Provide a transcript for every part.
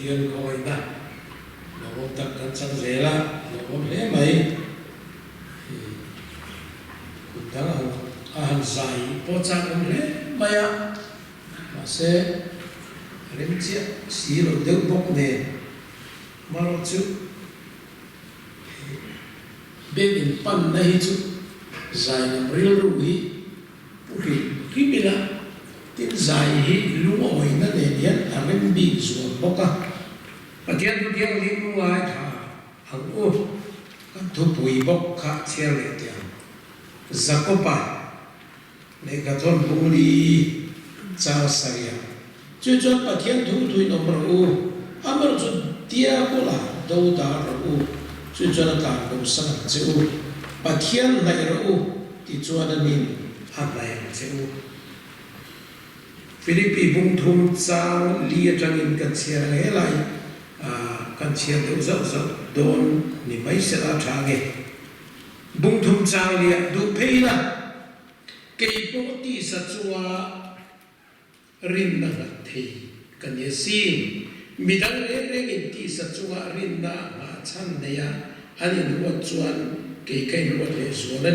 Pathian coi na nó tất cả sang dễ là nó lẽ mấy cũng đã là hàng dài bỏ ra cũng lẽ mấy à mà sẽ đến chia xí rồi đều bốc nè mà rồi chứ bên in pan này chứ dài làm real rủi khi bị là tin dài hi lúa ổi nó để hiện ở bên bị ruột bốc à và thiên tu thiên linh ngoài thà hàng ô các thu bụi bốc khác xe lệ tiền zakopa để các thôn bung đi chào sariya chưa cho và thiên thu thui nông rau amar cho tia cô là đâu đã rau chưa cho nó cả đồng sang chịu và thiên này rau thì cho nó nên ăn này chịu Philippines bung thum chao lia trang in kan chia nghe lại kan chia đều dậu don ni mấy sẽ là trang nghe bung thum chao lia du pay là cây bố ti sa chua rin na ngặt thì kan ye sin mi dang re in ti sa chua rin na ma chan ne ya ani nu chuan cây nu le so na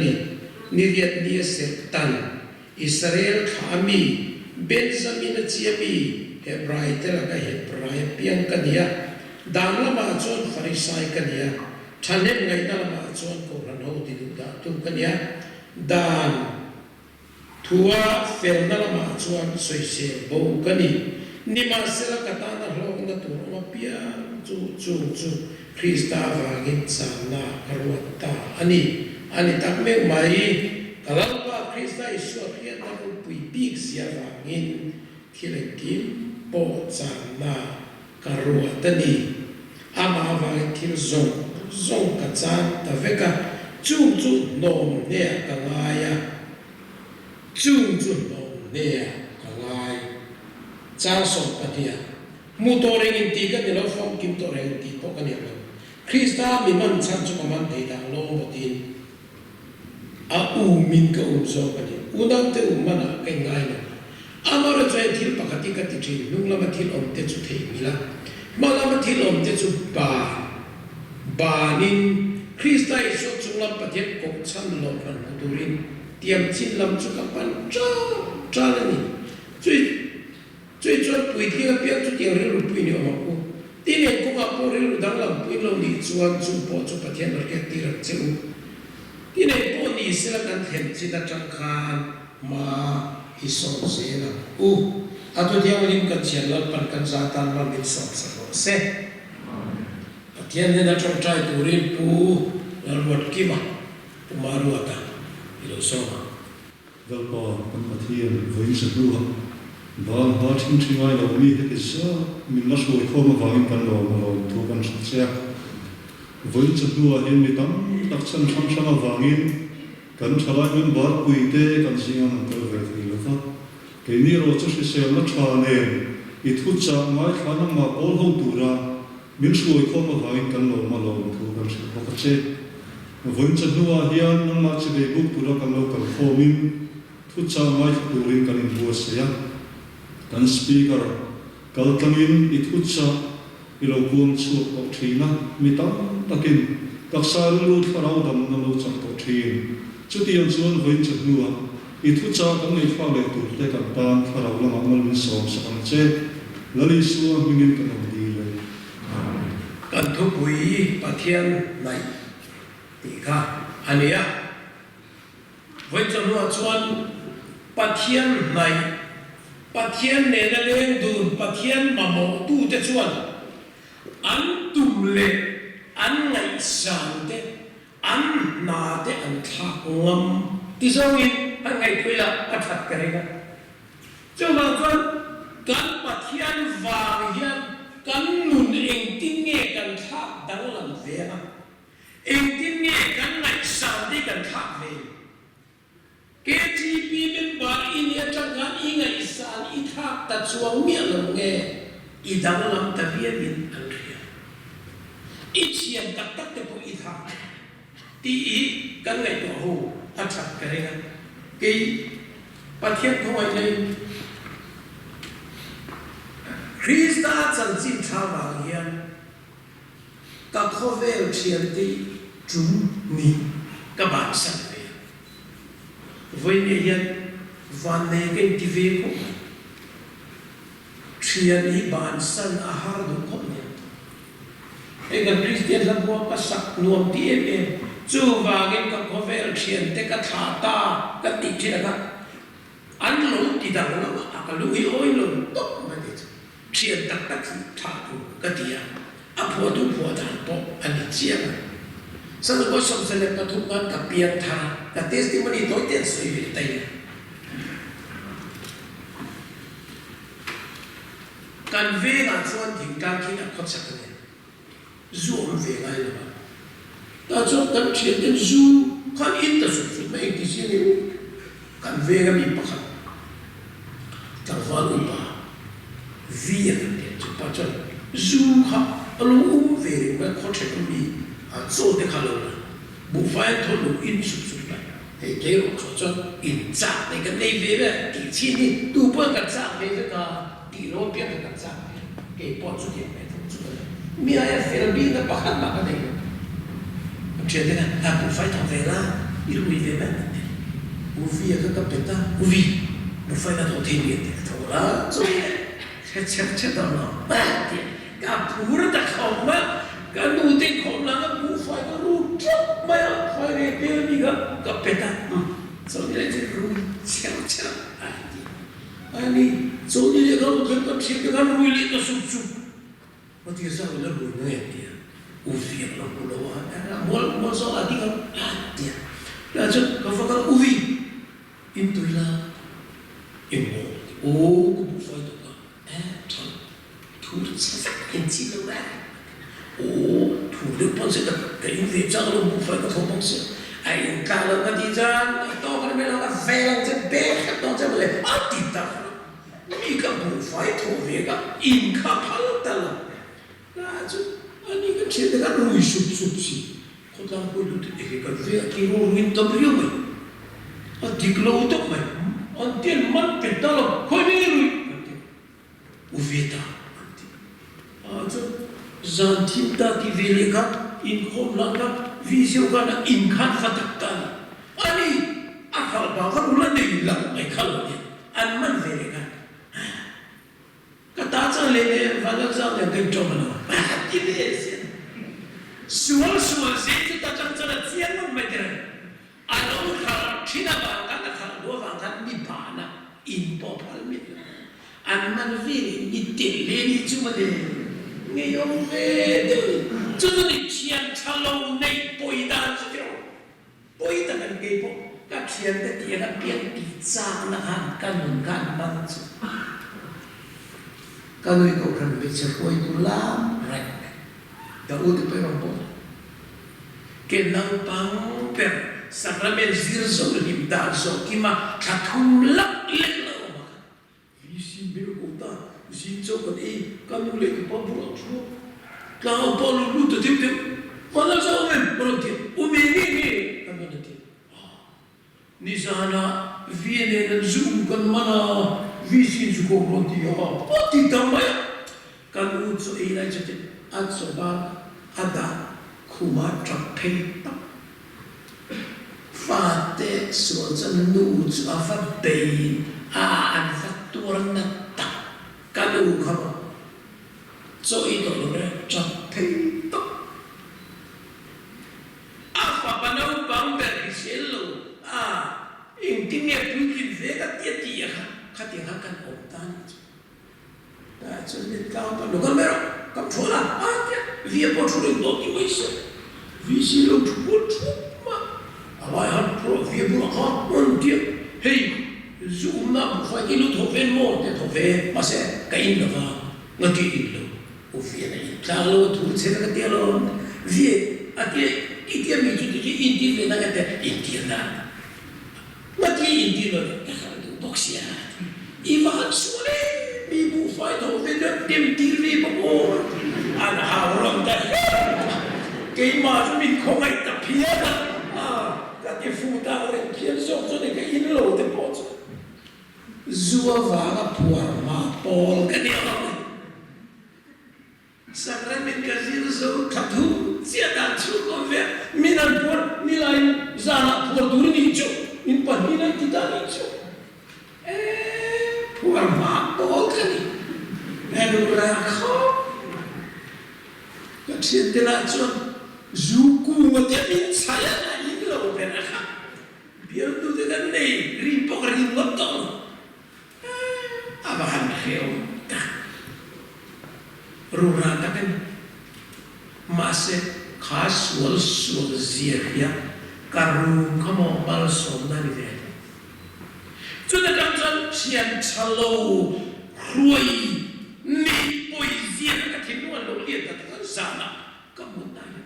ni riat ni se tan Israel khami Benjamin chiami Hebrai tela ka Hebrai piang kania dan lama chon Pharisai kania thanem ngai na lama chon ko ran ho ti du da tu kania dan thua fel na lama chon soi se bo kani nima sela katana hlong na tu ma piang chu Krista wangin sana karwata ani tak me mai kalapa Krista isu hian na pui big sia wangin thilekim po chana karwatani ama wangin thil zong ka chan ta veka chu nom ne ka ngaya chu nom ne ka ngai cha so patia mutoring in ti ka ni lo phong kim to reng ti po ka ni lo Krista mi man chan chu man thei da lo botin a min ka so ka ni unang te mana kai ngai na amara chai thil pakati ka ti thin nung lama thil om te chu thei mila malama thil om te chu ba nin Krista iso chung lam pathian kong chan lo ran turin tiam chin lam chu ka pan cha la ni chui pui ti ka piak chu tiang ri lu pui ni ma ko ti ne ko ka po ri lu dang lam pui lo ni chuan chu po chu pathian ro ke ti ra chu ti ne po ni se la kan them chi da chang khan ma iso se la atu tiang lim kan chen la pan kan za tan ma mit so se pathian ne na chong trai tu rin pu la ruat ki ma ma ruata ilo so ma dal pa kan pathian voi se du ha Bial ha thing ngai lo mi he isa min la soi kho ma wangin kan lo thu kan se voi se du a hen mi tam tak chan sama wangin kan thalai men bar pui te kan singan an tel ve thi lo tha ke ni ro chu se la tha ne I thu cha mai khana ma ol ho tu ra min soi kho ma wangin kan lo thu kan se ko che voi se du a hian nang ma che be buk tu ra kan lo kan kho min thu cha mai tu rin kan in bu se ya kan speaker kaltangin ithucha ilokun chu ko thina mitam takin taksal lu tharau dam na lo chak to thin chutian chuan voin chat nuwa ithucha kan nei fa le tu te kan tan tharau la mal min som sa kan che lali suwa mingin kan di le kan thu pui pathian nai ti kha ania voin chat nuwa chuan pathian nai Pathian ne na leng dun pathian mamo tu te chuan an tum le an ngai san te an na te an thak ngam ti zawin an ngai thuila a that karega chuwa chuan kan pathian wang hian kan nun eng tin nge kan thak dang lam ve na eng tin nge kan ngai san te kan thak ve KTP member ini ajangan ingat isan ithak ta chuang mi lam nge I dang lam ta via min andria ichiam tak te po ithak ti kan ngai to ho athak karega ke pathian khoi nei Krista chẳng chỉ thao vàng hiền các khó về thiền đi chúng ni các bạn sẵn về với người hiền và nề cái tì về của thiền ý bạn sẵn à har đủ khóc nhé cái gần Christian là bố các sắc nuông tí em chú và cái các khó về thiền tế các thả ta các tì chế các anh lũ tì đằng lắm à lũ ý ôi lũ tốt mà đi thiền tắc tắc thả đủ các tì à phùa tu phùa thả bộ anh đi chiếc sau đó có xong sẽ là thúc ngân cả biên thả cả testimony tối tiền suy về tay cần về ngàn xuân thì càng khi nào có sắc này ruộng về ngay là ta cho cần chuyện đến du con in ta sụp sụp mấy cái gì này cần về cái mình bắt chẳng phải luôn mà vì là để chụp bắt cho du học lũ về mà có thể có bị做的卡路了，不phải thôi lũ in sụp sụp lại, thì cái lúc cho in trả này cái này về về tỷ chi đi, tu bữa cái trả về cái tỷ lô biến cái trả cái bỏ chút tiền này thôi chút này, mi ai phải là biến cái bạc cái này, chuyện này là不phải thằng về là, ilu về về, uvi cái bét ta, uvi,不phải là thằng thiên nhiên, thằng là rồi, chết đâu nó, cái phù nó ta không mà cái nụ tiếng không là nó bù phải cái nụ chốc mà phải để tiêu đi cái bét ta, rồi cái gì rồi chết anh đi rồi cái cái chuyện cái nụ liệt nó sụp sụp, mà thì sao nó lùi nữa vậy, uvi nó lùi đâu mua số là đi không, tiền, là chứ có phải cái uvi, in tuổi là engemaw, cũng phải được cái, thôi thủ được sao cái gì đâu đấy. Thủ đức bọn sẽ được cái việc cho nó một phần của thông bọn sẽ anh cả là cái gì ra to cái này là về là cái bé cái đó sẽ lại bắt đi ta mi cái bộ phải thủ về cái in khá phá ta là chứ anh ấy cái chuyện cái lùi sụp sụp gì có đang có được cái việc cái rô nguyên tâm riêng mình anh đi lâu tốc mày anh tiền mất biệt ta là khôi mấy người uvi ta chứ dân thiên ta thì về lại các in khom lăng các video các là in khát phát thực ta anh ấy khảo bảo các ulan này lăng này khảo này anh mất về lại các ta chẳng lên Vanlalzauva cái trộm nó cái gì sual gì chúng ta chẳng chẳng là tiền mất mấy cái anh ông khảo khi nào bảo các là khảo đua vào các bị phá na in bỏ phá mất anh mất về đi tiền lên đi chứ mà để nghe ông về cho nên tiền trả lâu này bồi đàn chứ đâu bồi đàn cái gì bộ các tiền cái tiền là biến bị giá là hàng căn bằng chứ các người có cần biết chơi bồi tu làm right đã ưu tiên phải làm bộ cái năng bằng per sacrament zir rồi lim đàn rồi khi mà thà thu lắc lên là mà vì xin biết cô ta xin cho con ấy các người lấy cái bao bùa chú các ông bao lulu tự tiếp tiếp Vanlalzauva mình bao tiền mình nghe các người nói tiền ni sana viene nên zoom con mana vì xin chú cô bao tiền bao tiền tao mày các người cho ấy lại cho tiền ăn số ba ada kuma trap pay phát tế số chân nụ cho phát đầy ăn phát tuần nát cái đồ không cho ý đồ nó chặt thấy tóc apa panau bang dari selo intinya bikin vega dia khát tiếng kan optan đã cho nên cao pa nó kan mero kam thola via po thulu do ti mai se vi si lo po mà avai han pro via bu ha on dia hey zoom na phải cái lúc thổ ven mô để thổ về mà sẽ cái in được vào ngân kỳ in luôn ở phía này ta lo thủ sẽ cái tiền lo vì cái tiền mình chỉ in tiền về là cái in tiền là mà cái in tiền rồi cái hàng bốc xia Ivan số đấy bị bu phải thổ về được tiền tiền về bao nhiêu anh hào lòng đấy cái mà mình không ai tập hiện cái phụ ta này hiện rõ cho nên cái in lô thì bỏ Zua vanga puar ma pol cái điều dấu thật thú chia đàn chú công việc mình ăn buồn mình lại ra là buồn đủ đi chú mình bận mình lại kita đi chú buồn mà bỏ cái này em ra khó cái chuyện thế là chuyện dù cùng một cái mình sai là những lâu bên này biar tu tu kan ni ripok ripok tu abahan kêu tak rura takan masih khas wal zia karung kamu bal som dari dia sudah kan sian chalo hrui ni poi zia katin wal lo lihat tak sana kamu tanya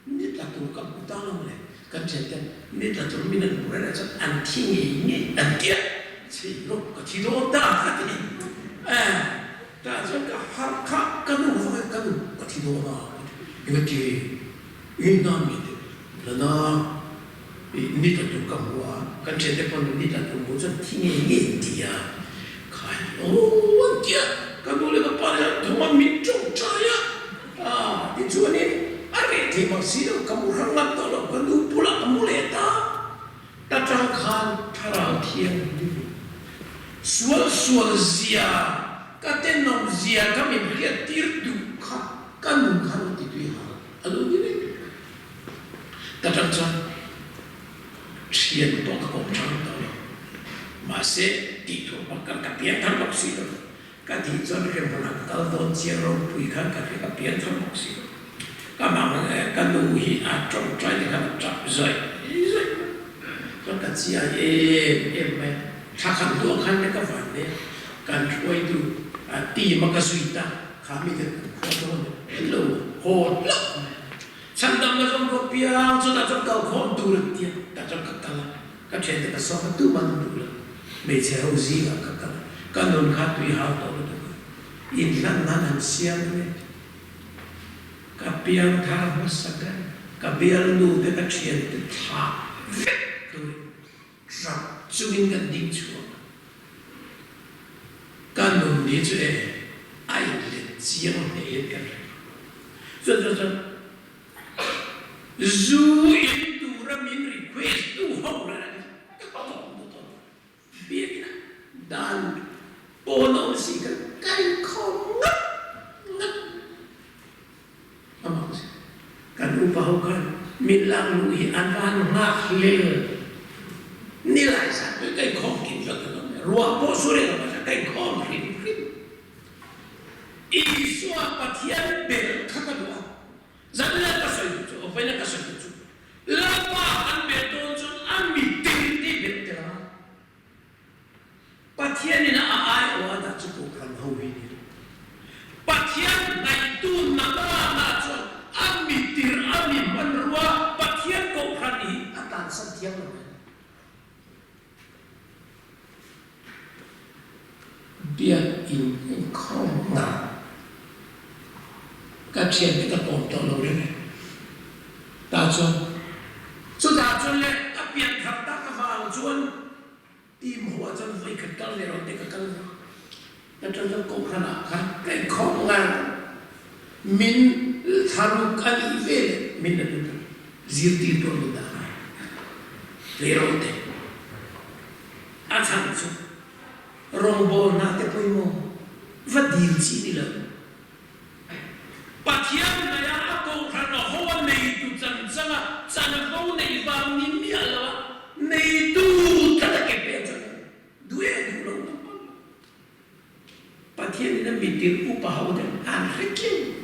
ni tak tu kamu tahu le kan cerita ni tak tu minat bukan macam anti ni anti si lo kati lo dah kati dah jadi harkat kanu kati lo dah ini inam itu lana ni tak tu kamu kan cerita pun ni tak tu macam tinggi ni dia kan oh dia kan boleh apa cuma minum cahaya itu ni Ari di masih kamu hangat tolong kamu pulang kamu leta datangkan tarau tiang sual zia katen nom zia kami lihat tirdu kan itu hal alu ini datangkan sian to kau cang tolong masih tidur makan kapian tanpa sih kati jangan kemana kalau don siarong puikan kapian tanpa sih kamang kanuhi atong try dengan cap zai kan kacia takkan dua kan mereka faham kan cuy itu ti makasuita kami tu hello hot sandang macam kopiang sudah kau kontur dia tak kekal kan cerita kesana tu bantu macam uzi lah kekal kan non katui hal tu inlan nanan siang ni kapiang thar masakan kapiang nu dekat sian itu thar tu trap suin kan ding chuang kan nun dia tu ai le jiang ne kan so zu in tu ramin request tu hau la biar dan pono si kan kong kan upahukan milang luhi anwan ngahlil nilai satu kai kong kin jatuh ruang posure apa kai kong rin isua Pathian bel kakadua zanla kasoi tu opena kasoi tu lapa ambe donjon ambi tinti betera Pathian ina ai wa da cukup kan hawi ni Pathian nai tu nama amitir amin menrua Pathian kau khani atan setiang dia in kau ngah kacian kita kontol orang tajon sudah tajon le kapian harta kafal juan tim huat jan vai kekal le rote kekal tajon kau khana kan kai kau ngah min tharuk kan ivel min itu zirti to minda lerote asan su rombo na te poimo vadil chi ni la Pathian na ya ko khana ho nei tu chan changa chan ko nei ba min mi ala nei tu ta ke pe chan duwe du lo Pathian ni na mitir upahaw dan an rekin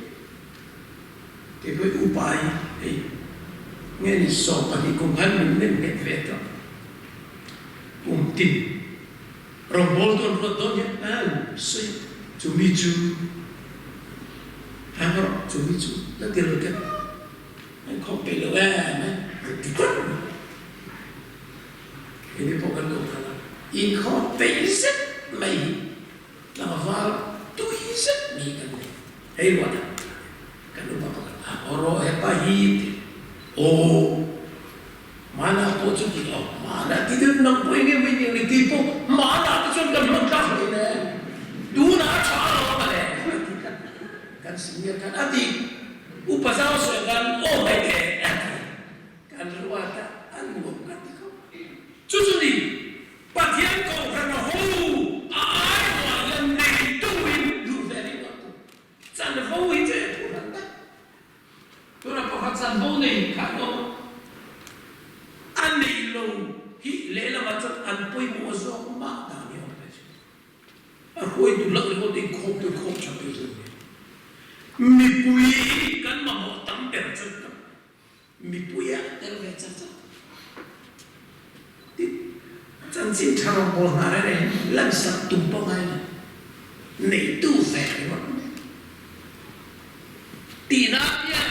thì với upay nghe đi so và đi cùng hắn mình nên biết về đó cùng tin rồi bố tôi nhé suy chú mi chú hàng đó chú mi chú nó tiền được cái anh không bị lừa thì tốt thì đi bộ cần cùng là in khó bị rất mày là vào tôi rất mày cần này hay quá đó kan lupa orang apa hit mana tu cuci mana tidur nak punya ni tipu mana tu cuci kan mentah ni dua nak cara apa le kan senior kan ati upasao soi kan o mai ke kan ruwa ta an ngom kan ko chu ni Pathian ko kan ho ai wa yan nei tu in du very what san ho hi je tu ran ta tu na pa san ho nei ka no an nei lo hi le la ma chat an poi mo zo ma ta ni ho pe a hoi tu la ko ti khop cha pe zo mi pui kan ma mo tam per chat ka mi pui a ter ve chat ti chan sin thang bo na re lan sa tum po ngai nei tu ve wa ti na ya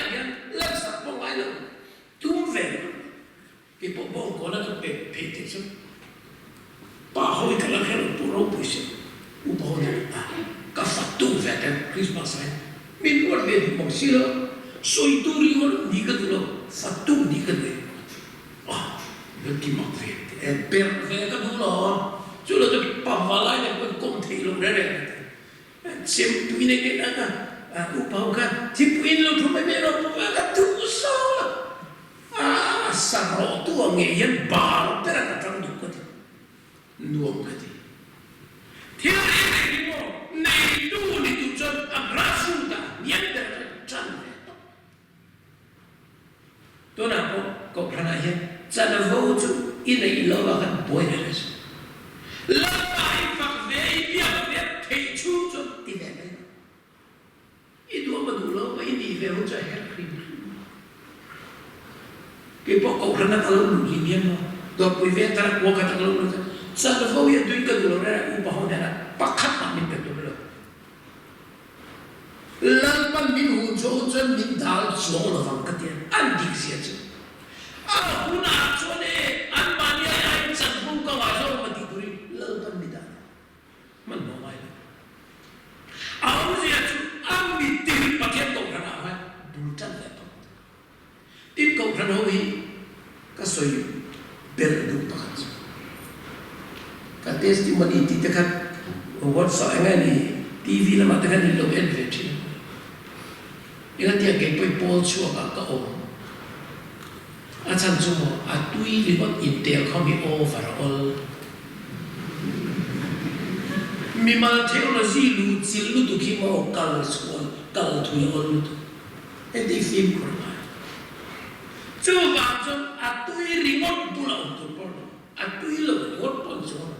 lan sa po ngai lo tum ve cái bộ bộ có là cái bể thế chứ bà hồi cái là cái bộ rau bùi xịt u bộ này cái phát tu về cái Christmas này mình muốn về một xí đó soi tu đi còn đi cái đó phát tu đi cái này nó kìm mặc về bể về cái đó là chỗ là cái bà vào lại này cũng công thị luôn đấy này xem tụi này cái đó u bộ cái thì tụi nó không phải biết đâu cái tu sao sarro tua ngeyan bal pera ka tang du kati nuam kati thia ni mo nei du ni tu chan agrasu da nyen da chan ve to na ko prana ye chan vo chu in nei lo ba kan boy na les la bai fa ve bia ve thei chu chu ti ve i du ma du lo ba i ni ve ho cha her krim cái bộ cậu khăn nó luôn lùi miên mà rồi bây giờ ta qua cái thằng luôn rồi sao nó phơi hiện tuyến cái rồi ra u bảo này là bắt khắc mà mình phải rồi lần mà mình hụt chỗ chân mình đào chỗ là vắng cái tiền ăn đi xia chứ hôm nào chỗ này ăn bao nhiêu ai chẳng không có vào chỗ mà đi đuổi lần mà mình đào mình nói vậy ông gì chứ ăn mình tìm bắt tiền cậu khăn nào vậy bùn chân vậy tim cậu khăn hôi cái soi bel du pakat cái testimony ti tekat what so anh này TV là mà tekat ni lo en ve chi ila tia ke poi pol chua ka o a chan chu mo a tui li bot intel kho mi overall mi mal technology lu chil lu tu ki mo kal school kal thui ol lu e di film ko chú vào cho tôi remote pulau tu pun, tôi lo remote pun semua.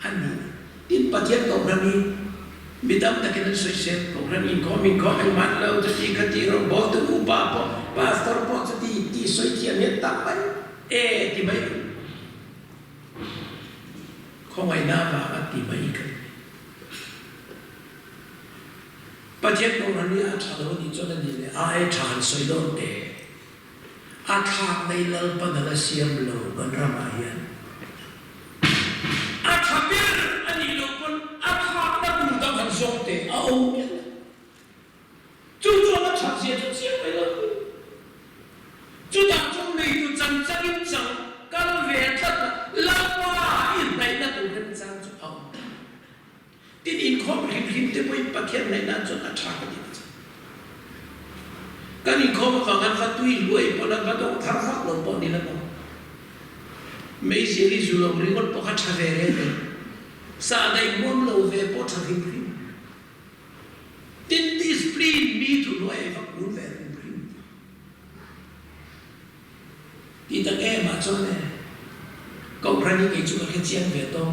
Ani, tin Pathian kau berani, bidam tak kena sosial kau berani min kau yang mana jadi kati robot tu ubah apa, pastor pun jadi di sosial ni tak baik, di baik. Kau mai nama di baik. Pathian kau berani atana di jalan ni, atana soi deh. Athak nei lal padala siam lo ban ramayan athabir ani lo pon athak na bu da ban song te au chu chu na chak sia chu sia pai lo chu da chung nei tu chang chang in chang kal ve that la wa in nei na tu ren chang chu au tin in khom him te poi Pathian nei na chu athak ni kan in kho ma kan fa tui luai pon na to thar fa lo pon ni la no me seri zu lo ri ngot po kha tha ve re sa dai mom lo ve po tha ri pri tin discipline mi tu luai fa kun ve pri ti ta ke ma cho ne ko pra ni ke chu ka chiang ve to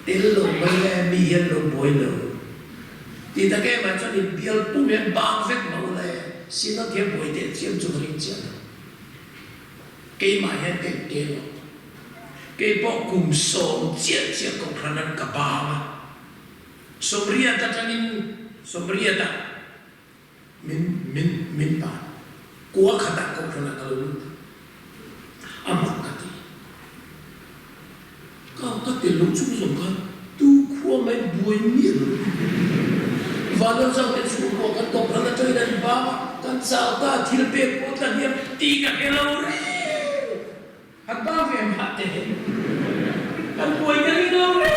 tel lo ma le mi yen lo boi lo thì ta cái mà cho nên Bial bung miền bang vết màu này xin nó thêm buổi tiệc chiêm chung linh chiêm cái mà hiện cái đó cái bộ cùng số chiết chiết cũng khả năng cả ba mà somria ta cho nên somria ta min ba quá khả năng cũng khả năng cả luôn amak cái tiền lúc chúng dùng con tu khua mấy buổi miệng Vanlalzauva cái chú của các cậu là chơi đàn ba kan sao ta thil pe pot la hiam ti ka hello re hat ba ve ma te kan poi ka ri lo re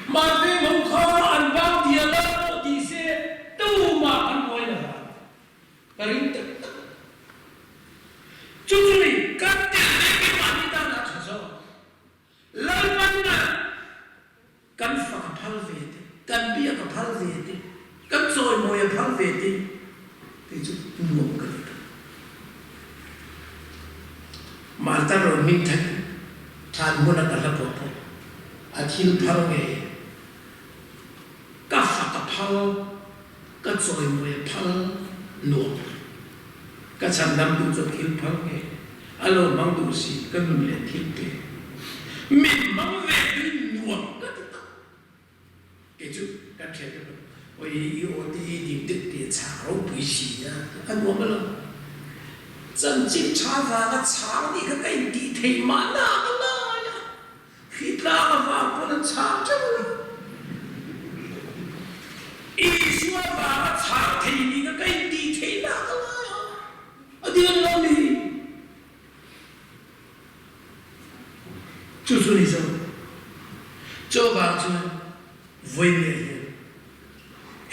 ma ve mong kho an ba dia la ti se kan bia ka phal ve ti kan choi moi phal ve ti ti chu nuam ka marta ro min thak than mun ka la po po athil phal nge ka fa ka phal ka choi moi phal nuam ka chan dam du chu thil phal nge alo mang du si ka nu le thil pe min mang ve nuam ka ta ke chu ka the ka oi yo ti di de de cha ro pu si ya an nuam lo chân chính cha va ka cha ni ka kai di thei ma na ka la ya hi la ka va ko na cha cha i suwa va ka cha thei ni ka kai di thei na ka la ya adi lo ni chu su ni so cho ba chu voi ni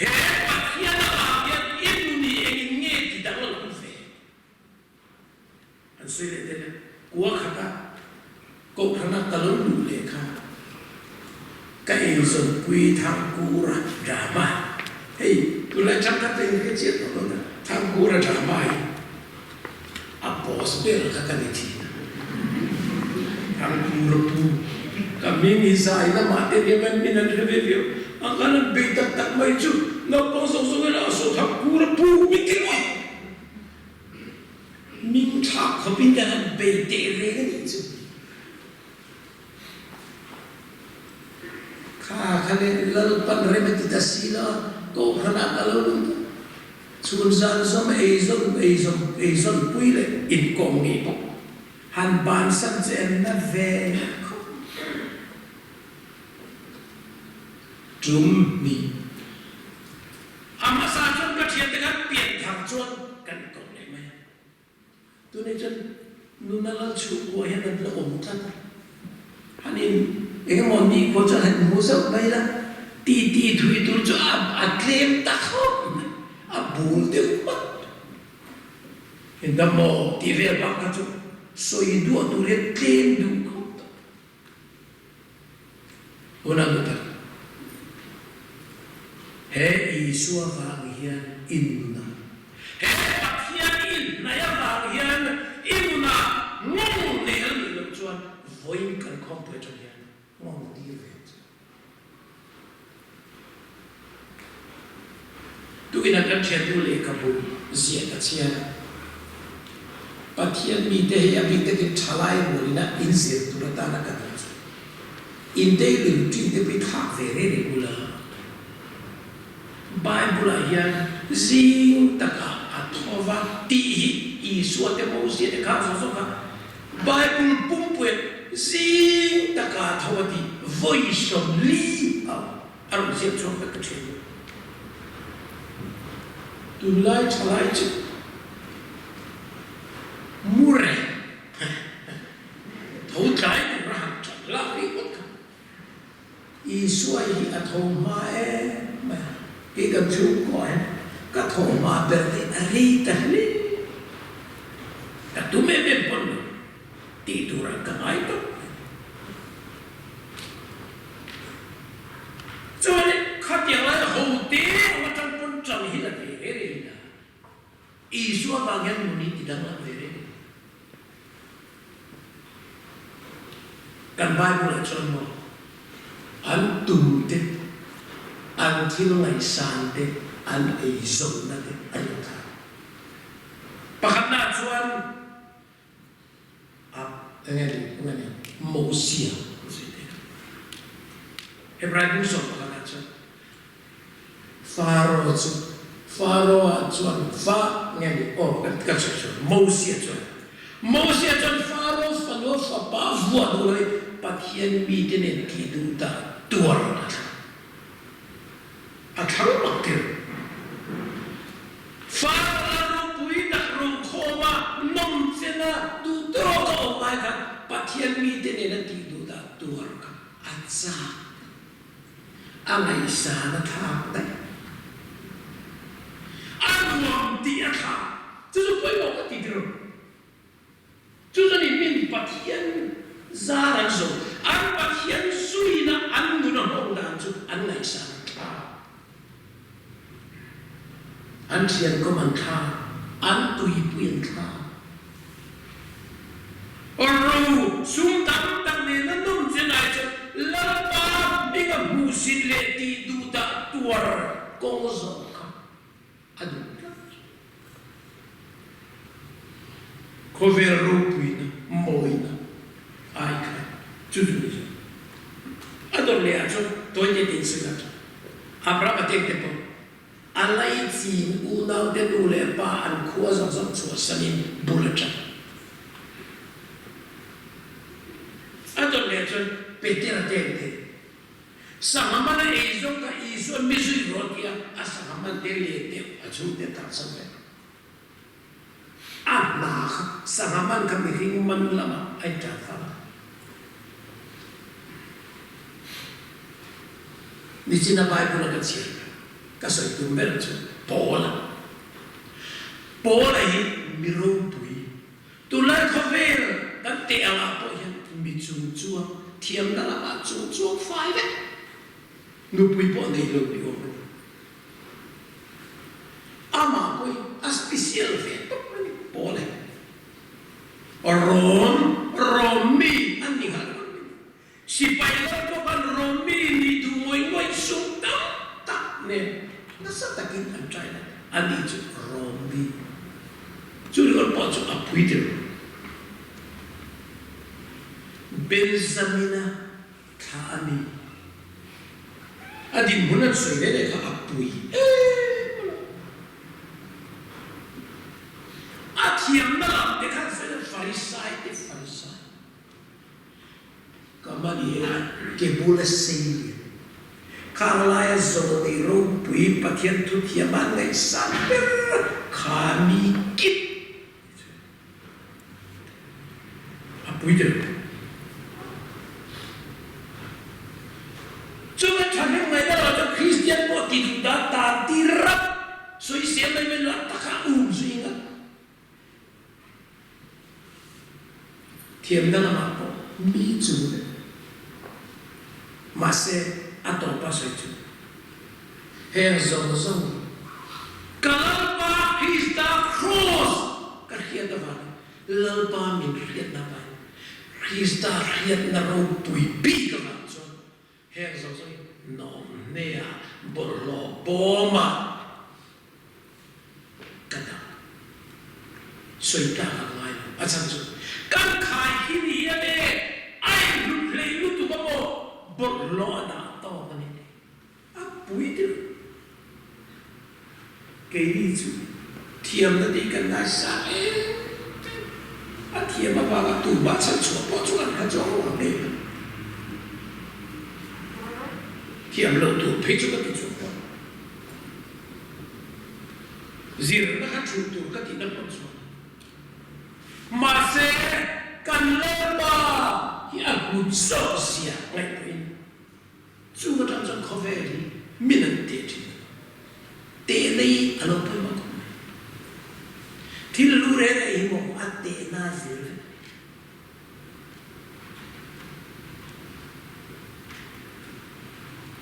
ya he pa ya na ya in ni en nge ti da lo ku fe an sui le de kwa khata ko khana ta lo lu le kha ka e so quy thang cu ra drama hey tu la cham ta te ke che to na thang cu ra drama a boss bel ka ka ni thi thang cu ra pu ka mi ni sai na ma te ni men min an re ve an kan be ta ta mai chu no ko so so na so thang cu ra pu mi ke mai min tha ko bin ka be te re ni chu khane lal pan re me ta si la ko khana ka lo lu chun zan som e som pui le in kong ni po han ban san chen na ve chum ni ama sa chun ka thian ta pian thang chuan kan ko le mai tu ne chen nu na la chu ko he na la om tan hanin engemaw ni ko cha han mu sa bai la ti thui tu cho a claim ta kho a bul de ma inda mo ti ve ba ka chu so i du tu le claim du ko ona du ta he i suwa va hian inna he pathian in na ya va hian inna ngong ne al lu chuan voin kan khom pe cho hian ngong ti ve tu ina kan chen tu le ka bu zia ka chia pathian mi te ya bi te thlai mo ina in zir tu ta na ka in te lu ti te bi tha ve re re bula Bible hian zing taka athova ti i suat te mo zia te ka so ka Bible pum pue zing taka athova ti voice of li aru zia chong ka chen tu lai thlai chu mure thau thlai ku ra la ri ko i suai hi athom ma e ma ke ka chu ko e ka thom ma ber de ri ta li ka tu me be pon ti tu ra ka ai to cho nên khát tiếng là hậu tế mà trong quân trầm hi là về đấy là Isua bagian muni tidak ngavere kan Bible contoh an tumte an tilai sante an eizona de ayata pakatna chuan ngani Mosia Hebraic so pakatna chuan Pharaoh chuan fa ngani ka chuan Mosia chuan Pharaoh falo fa pa vua doi Pathian mi tenen ki du ta tuar athar makte Pharaoh pui na ro khoma nom chena tu tro ko mai ka Pathian mi tenen ki du ta tuar ka acha angai sa na tha ta Muallungthu这是对我的地头，就是里面Pathian zaran so, an Pathian sui na an guna hong dan tu an lai sa. an thian ko man tha an tui puin tha oro sum tam tam ne na num chenai che la pa binga musin le ti du da tuar ko zo ka adu ko ver ro puina moina ai ka chu chu ador le acho to ye tin sila abra ka tek te po alai chin u nau de du le pa an khuwa zong zong chu sanin bulata ador le acho petera tek te samamana ezo ka iso misu rotia asamama de le te achu de ta sampe anah samaman kami ring man lama ai ta ta ni china bai puna ka chi ka soi tu mer chu pola hi miro pui tu lai khavel kan te ala po yan mi chu chu thiam na la chu chu fai ve nu pui po nei lo ni o ama pui a special ve pola romi ani hal si pai lo ko kan romi ni du ngoi sum ta ne na sa takin an trai na ani chu romi chu lo po chu apui de benzamina thani adi munat so le ka apui athiam na de kan se farisai de farisai kamani ke bula sei kalaya zo de ro pui pathian tu thiaman ngai san khami kit apui de chunga thame ngai da ra christian po ti da ta ti rap soi se mai men la ta ka zuinga thiam da ma po mi chu ma se atopa soi chu he zo zo kalpa Krista cross ka khia da va lalpa min khia na ba Krista khia na ro pui pi ka va cho he zo zo no ne a borlo boma kada soi ta ka lai a chan chu kan khai hi ni ya de ai lu play lu tu ba mo borlo da to ka ni a pui de ke ni chu thiam na de kan na sa a thiam ba ba tu ba chan chu po chu kan ka jo wa ne thiam lo tu phe chu ka ti chu po zir na ka chu tu ka ti na po chu ma se kan le ba hi a gu so sia ngai pin chu ka tan chan kho ve ni min an te ti te nei alo pa ma ko thil lu re re hi mo a te na zir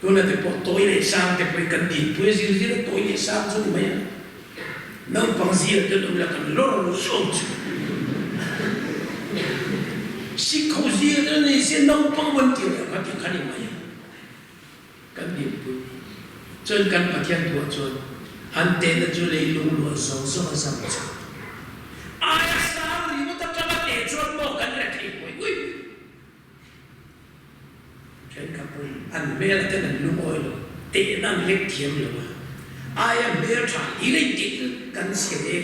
tôi là tôi tối để sang thì phải cần điểm tôi gì gì tối để sang cho mấy nấu bằng gì tôi đúng là cần lỗ xuống xí khẩu gì đó này sẽ nấu bằng vấn đề là có thể khá điểm mấy cần điểm tôi cho nên cần Pathian thua cho anh tên là cho lấy lũ lúa sống sống sang cho ai sao thì nó tập cho nó để cho nó cần là thì ui anh bé là tên là lũ oi rồi, tệ năng lệch thiếm rồi, ai em bé trả ý lấy tiền cần xịt em,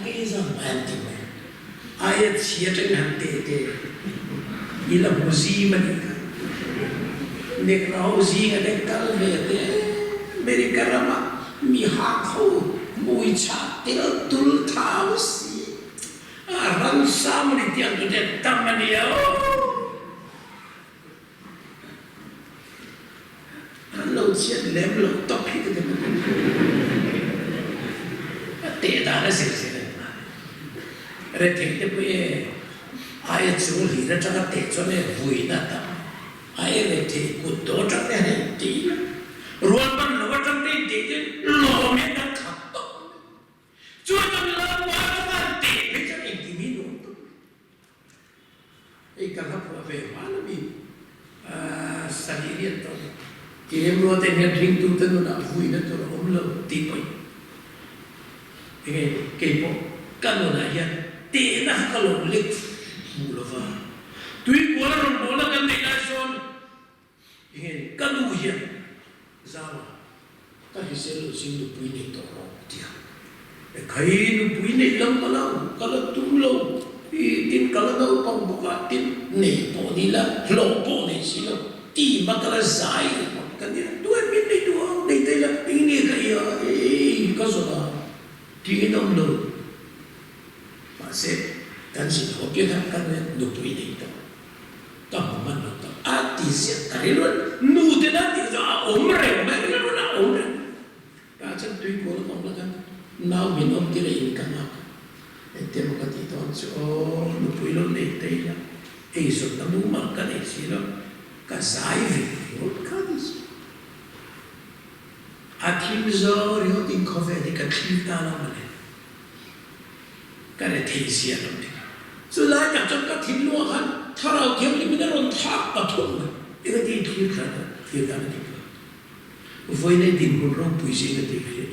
cái gì mà anh tìm này, ai em xịt trên hàng tệ, ý là một gì mà đi cả, nếu nó gì cái đấy cả về thế, mấy cái đó mà mi hạt khâu, mùi chát, thế nó tul tháo xí, răng sao mà đi tiền tôi để tâm mà nhiều. Lâu chuyện lém lâu tóc hết cái tệ đã là gì này rồi thì cái bữa ai chú lý ra cho nó tệ cho nên vui na ta ai rồi thì cụt tổ trong này này tí rồi bắt nó trong đây thì lo mấy nó khóc Thì em nói tên nhân riêng tu tên nó đã vui nó tôi ôm lâu tí bấy. Cái bộ căn nó là hiện tệ nó có lòng lịch mù là vào. Tuy quá là lòng bố là căn này là son. Căn đủ hiện ra mà các cái xe lửa sinh được quý này tổ hợp tiệt. Cái nó quý này lắm mà lâu, cái là tu lâu. Tin cái là đâu bằng bộ cả tin này bộ đi là lộ bộ này xí lâu. Tí mà cái là dài cái này tôi biết này tôi đây đây là ý nghĩa cái có số nào thì nó được mà sẽ cái gì họ biết rằng cái này được quý này đó. Tâm mình nó tâm artisan cái luôn nu thế nào thì do ốm rèm mà cái luôn là ốm rèm ta chân tuy cố nó không là cái nào mình ông thì lấy cái nào để tìm một cái gì đó cho nu quý luôn để đây là ấy số nó nu mà cái này gì đó cái giải vị nó cái gì akim giờ rồi tin có vẻ thì cái tim ta nó mà này cái này thấy gì lắm đấy rồi lại cả trong cái thím luôn hắn thà nào kiếm thì mình đã luôn tháp cả thùng này cái gì thì cái này thì cái này với này tìm một rong bùi gì cái gì cái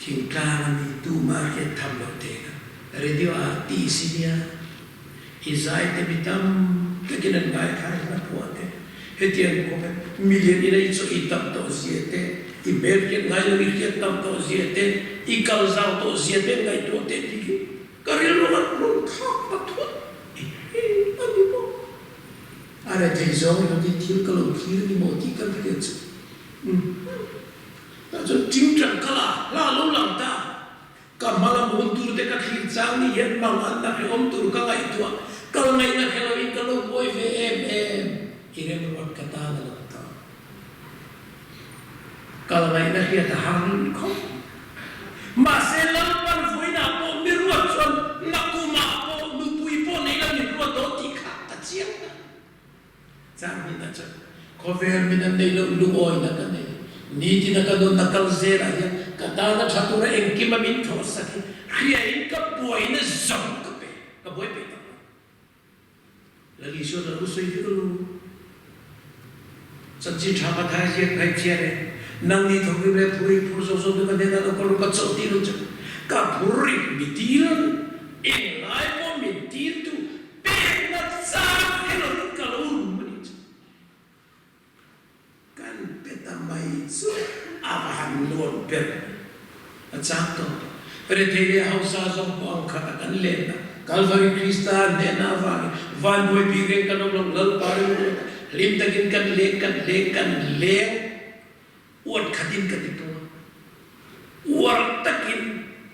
thím ca là mình tu mà cái tham lo thế radio artisia izai te bitam cái này ngay khai là thuận thế hết tiền có cái million in ấy cho ít tâm tổ diệt thế email cái ngay là ít tâm tổ diệt thế ít câu giao tổ diệt thế ngay tổ thế thì cái điều đó luôn tháp cả thùng ada thầy giáo nó đi thiếu cái lòng khí đi một tí cái việc gì, ta cho chính trận cái là lâu lắm ta, cả mà là muốn tu để các khí trang đi hiện bằng anh ta phải ôm tu cái ngày tua, cái ngày này cái lâu cái lâu boy về em, irem ruột kata là ta, cái ngày này hiện ta hàng không, mà sẽ làm bằng vui nào bộ mi ruột xuân, nạp cụ mà bộ nụ bùi bộ này là mi ruột đó thì khác ta chiang. Sang mình đã chắc có vẻ mình đã đây lu oi na cái này ní thì nó cái đó nó câu dễ là gì cái đó nó chặt ra engemaw mình thốt sắc khi ấy cái bụi nó rộng cái bụi bể là lý do là lu suy cái lu chân chỉ chạm vào thái gì cái chuyện này năng đi thôi cái bụi bụi số cái này nó có lu cái chỗ đi lu chứ cái bụi bị tiêu em lại có mình tiêu tu bể nó sao cái nó cái lu so abahan luon per at sakto pretele hausa som ko ang khatan lena Calvary Christa nena van boy bigeng kanong lal pare lim tagin kan le uat khatin kadito war takin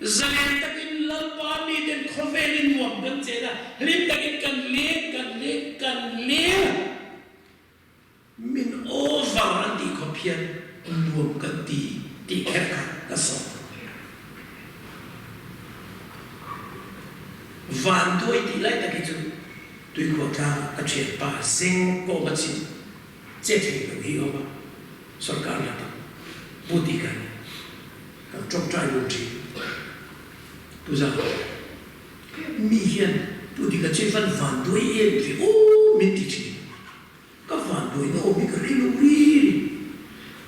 zalen takin lal pani den khovelin wam dan chena lim tagin kan le min over anti kopian luom kan ti khép ka so van thôi thì lại là cái chuyện tuy của ta cái chuyện bà sinh có cái gì chết thì được hiểu mà sở cả là bố tí cái trong trai luôn chỉ tôi rằng mi hiền bố tí cái chuyện van thôi em thì mình thì chỉ các phản đối nó ôm cái rì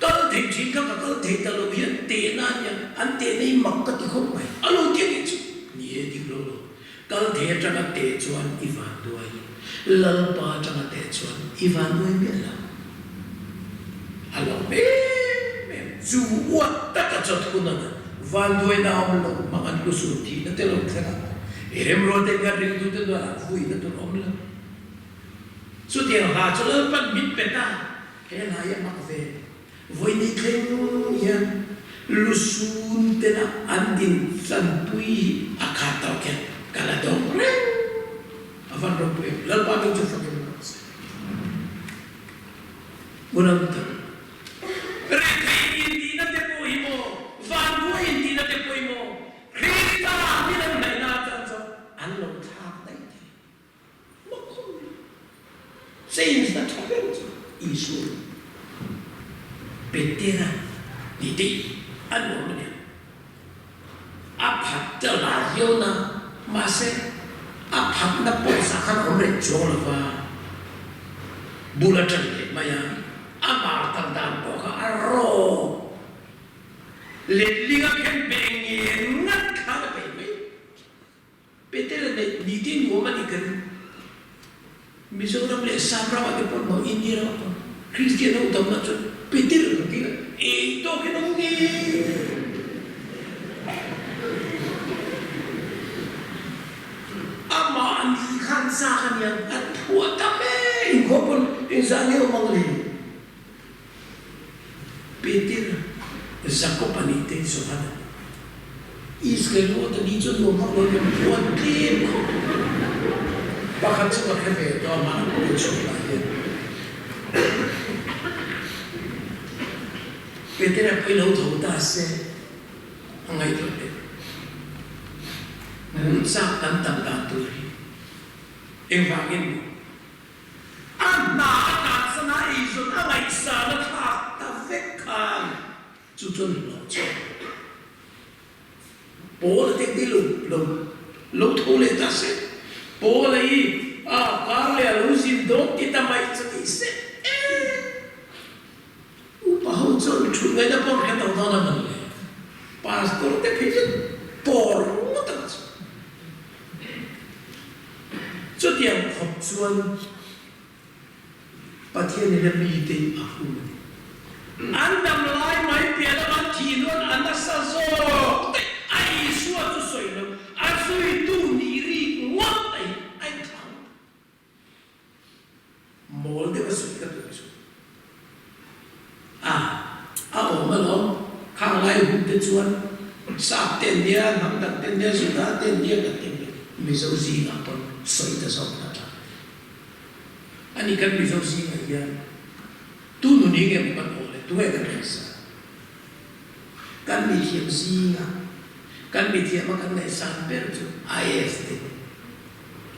tao thấy chỉ các thấy tao lo biết tiền anh anh tiền này mặc cái gì không phải alo tiền gì nhiều điều lo các thấy trong cái tiền chuan phản đối lần ba trong cái tiền chuan phản đối biết là alo em chú uất tất cả cho tôi nói phản đối nào mà lo mà anh có số thì nó tên là thế nào em rồi tên cái rì tôi tên là vui nó tôi ôm là số tiền hà cho lớn bắt bít bét ta cái này là mặc về với đi thêm nha lusun tên là anh tin san tui akatao kia cả là đông avan rồi tui lớn bắt được cho phần nhiều Muallungthu Reti inti na te poimo van bu inti na te poimo Rita ni na mai na tan so an long thap dai Saints that happened Isu Petera Didi Anomania Apat la Yona Mase Apat na po sa kan omre Jolava Bulatan Maya lệ liga khen bèn nghe ngắt khá là bèn mấy bây giờ là đi tin của mình cái bây giờ nó lệ sao ra cái bọn nó India đó Christian nó tầm nó cho bây giờ là cái ấy đó cái nó nghe ama anh khăn xa khăn yang anh thua tâm ấy có bọn anh sang nghe ông gì bây giờ Zakopani tên số hai, Israel nó đi cho nó mặc nó làm quan tiền, bác hắn sẽ có cái về đó mà nó cũng chịu lại hết. Bây giờ là cái lâu thấu ta sẽ ngay thôi đấy, muốn sao tận tận ta tuổi, em vang em, anh na na sana izon anh ấy sa nó thà ta vét khang. chú chân lộ cho bố là tiếng đi lâu thô lệ ta sẽ bố là ý cá lệ lâu xin đốt thì ta mày sẽ đi sẽ bà hậu chân chú ngay đã bỏ cái đầu đó là mình lệ pastor thì phải rất bỏ nó ta cho tiền học xuân Pathian này là mi tình ác hùng anh nằm lại mấy bia là anh chỉ luôn anh đã sa zo ai xua tu soi luôn anh soi tu ni ri ngót anh thằng mồi để mà soi cái gì ông mà nó khang lại hụt cái chuan sạp tiền dia nằm đặt tiền dia suy ra tiền dia đặt tiền dia mình giàu gì là còn soi ta sao ta anh đi cần mình giàu gì vậy ya tu nu ni nghe một tu nghe cái gì kan mi thiam gì à kan mi thiam mà kan này sang bên chỗ IS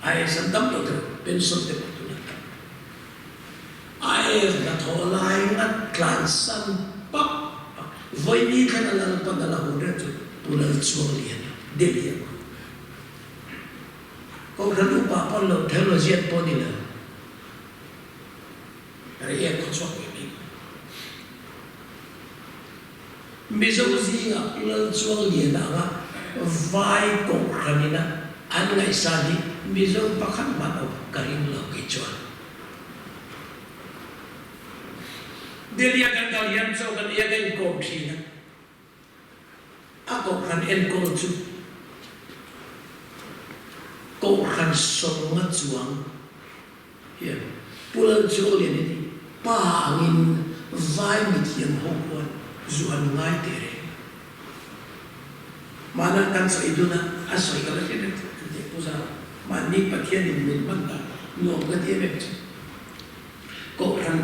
anh tâm đầu tiên bên sông để bắt tu IS là thọ lại ngắt clan san bắp với ní cái là phần là hồn đấy chỗ tu là chuông liền để liền có cái lúc bà con lợn theo là giết bọn đi là cái em có chuông bây giờ gì ngã lần chuông liền là vai cổ khăn na anh ngày sau đi bây giờ bác khăn bắt đầu cái lo cái chuông để lihat kan kalian so kan ia kan cổ thì na aku kan en cổ chu cổ khăn song ngắt chuông here pulang chuông liền đi pa angin vai mi thiam hong quan Zuhan ngai tere, mana kan so itu na asoi kalau kita tu pusat, mani Pathian ini mana, ngom kan dia macam, kau kan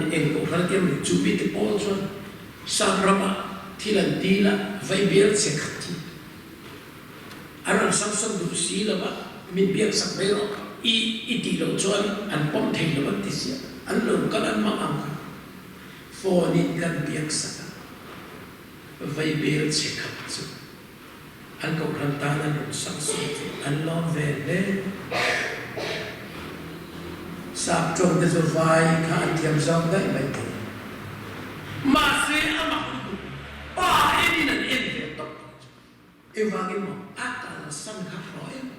dia mencubi tu polson, sabrama tilan tila, vai biar sekati, aran samsung tu sila ba, min biar sakbero, I tilo cuan, an pom thei lo batisia, an lo kan an mangangka, fonin kan biar sakati. Vai biar cekap tu, an kau kantanan untuk saksi tu, an lo vele, sab trong tu vai kan tiam zong dah baik. Masih amak tu, ini dan ini tu, evangel atana sang kahroy.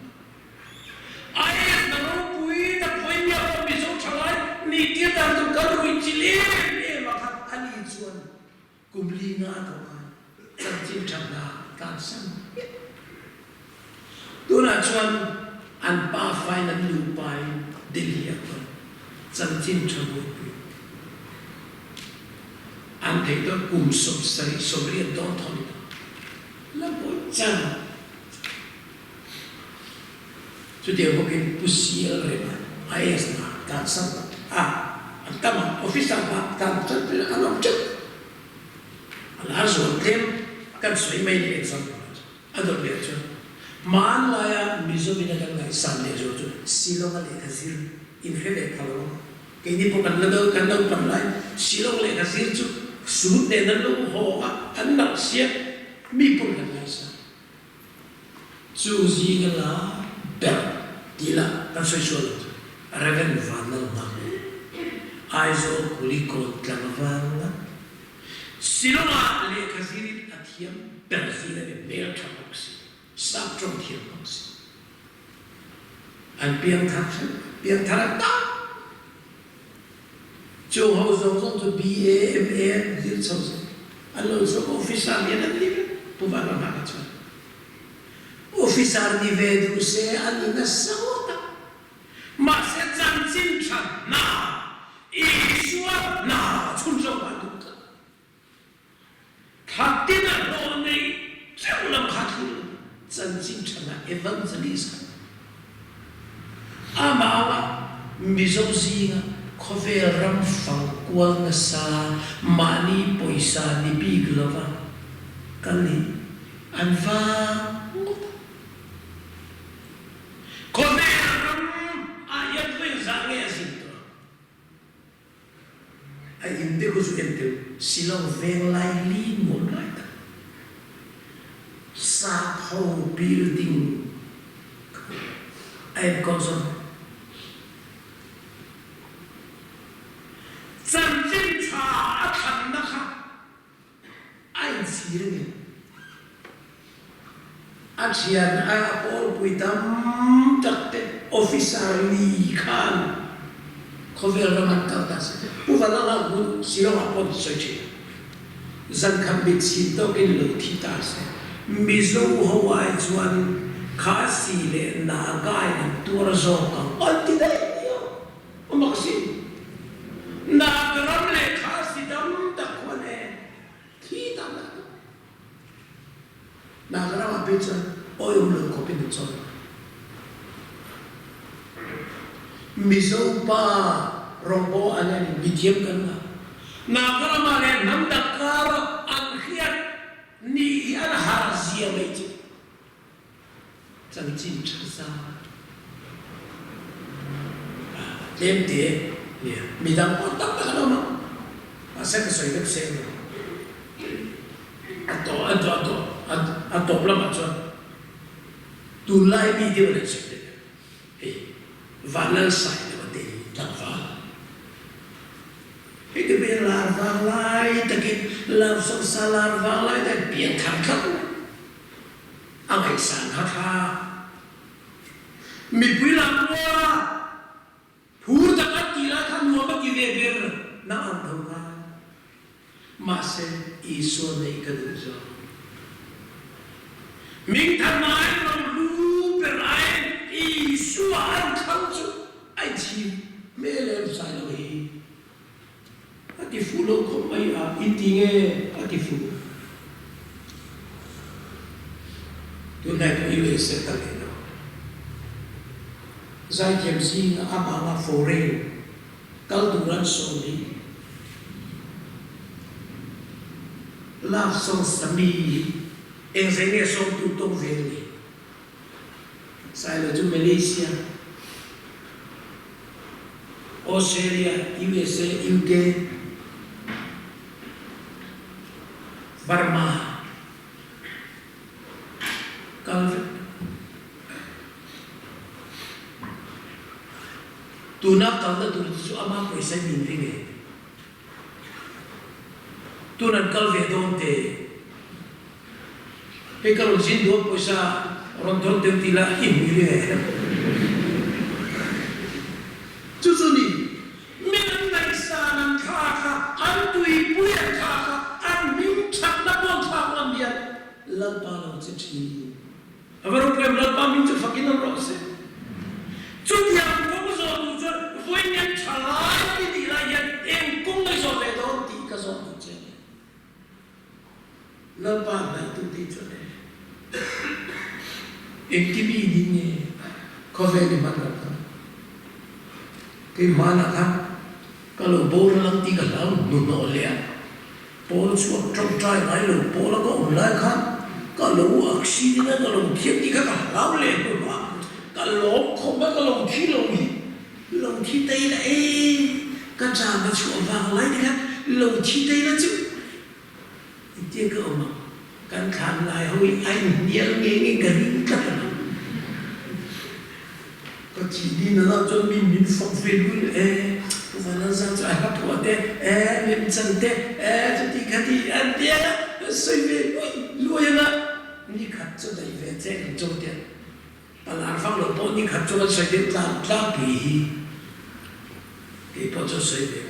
Ayat narupui tak punya apa besok calai, ni dia dah tu karui cilik, maka ani cuan kumlinga tu. Chân chính chẳng là can sân tôi là chuan ăn ba phai nắn lưu bài để liệt rồi chân chính chẳng bồi ăn thấy đó cùng sụp liền đó thôi là bồi chân cho điều một cái bút xí ở đây mà ai là can sân anh ta mà official mà can sân thì anh làm chất là rồi thêm kan soi mai ni example ador le cho man la ya mizo mina kan ngai san le jo silong le khazir in hele khalo ke ni po kan lo pan lai silong le khazir chu su ne na lo ho an nak sia mi po kan ngai sa chu zi ga la ber tila kan soi so raven Vanlalzauva aizo kuliko tlavan silong le khazir thiam berzi le bel thamaksi sap trong thiam maksi an piang thar ta chu ho zong to BA MA dil chau alo so officer ni na ni pu ba na ha cha officer ni ve du se ani na sawta ma se chan chin chan na i suwa na chun zo ba du ka khatina lo nei cheu lam khathu chan chin chan na evangelist ama mizo zinga khove ram phang kwal na sa mani poisa ni biglova kali anva khove ram ayat ve zange asinto ai inde ko su ente silong Vanlalzauva mo naita sa ho building ai konson真正查看那哈，爱情人，阿钱阿波不当得的 officer 离看，可别让他搞大事，不然那我希望阿波水去，人看别钱都给楼梯大事，没做好外传，卡西嘞哪个人多了少个，安迪的哟，我没信。Nagaram le khasidam takwane thi tam na nagaram apecha oil lo kopin chon mizo pa rombo ane bitiem kan na nagaram ale nam dakar an khiat ni an harzia meji chang chin chasa lem de midang otak tak ano mo asa kasoy nag seno ato pala macho thlai video na siya Vanlalzauva na mati takva ito ba larvalay takit lavsong sa larvalay dahil biyang kakak ang isang haka mipulang mo Pur dapat kila kan muabat kileber na antaukan mase iso na ikaduzo ming tamay ng luper ay iso ang kanso ay chi melem sa'yo ati fulo ko may itinge ati fulo tunay ko iwese talino Zai kem si nga ama foreign kalduran soli la song sami engemaw song tutong veli sai lo tu Malaysia Australia USA UK Burma Tuna kalau tu su ama poisa minting tunan kal vedon te kalau jin do poisa rondon te tila imile Jusuni menan naisanan kaka antui puya kaka an min chak na bon thak lam dia lalpa lo chichi avaro prem lalpa min chu fakin am rose chudiam ko zo tu zo voinyan thlai di la yan en kung mai zo ve do ti ka zo tu che lalpa na tu ti cho ne en ki bi ni ne ko ve ni man ka cái mana khác kalau bố nó lăng tí cả lắm nụ nọ lẹ bố xuống trong trai ngay lũ bố nó có ổn lại khác cả lũ ạc xí nó cả lũ thiết tí cả lắm lẹ cả lũ không biết cả lũ khí tây là ê cả trà mà chuộng vàng lấy đi khác lũ khí tây là chứ tiếc cơ mà căn khám lại hồi anh nhớ nghe cái gì cả có chỉ đi nó cho mình phong phê luôn và nó ra cho ai bắt thua thế mình chân thế cho đi cái gì ăn thế soi về lui là ni khát cho đầy về chơi làm cho tiền bà làm phong lộ bộ ni khát cho nó soi đến làm cái bộ cho soi về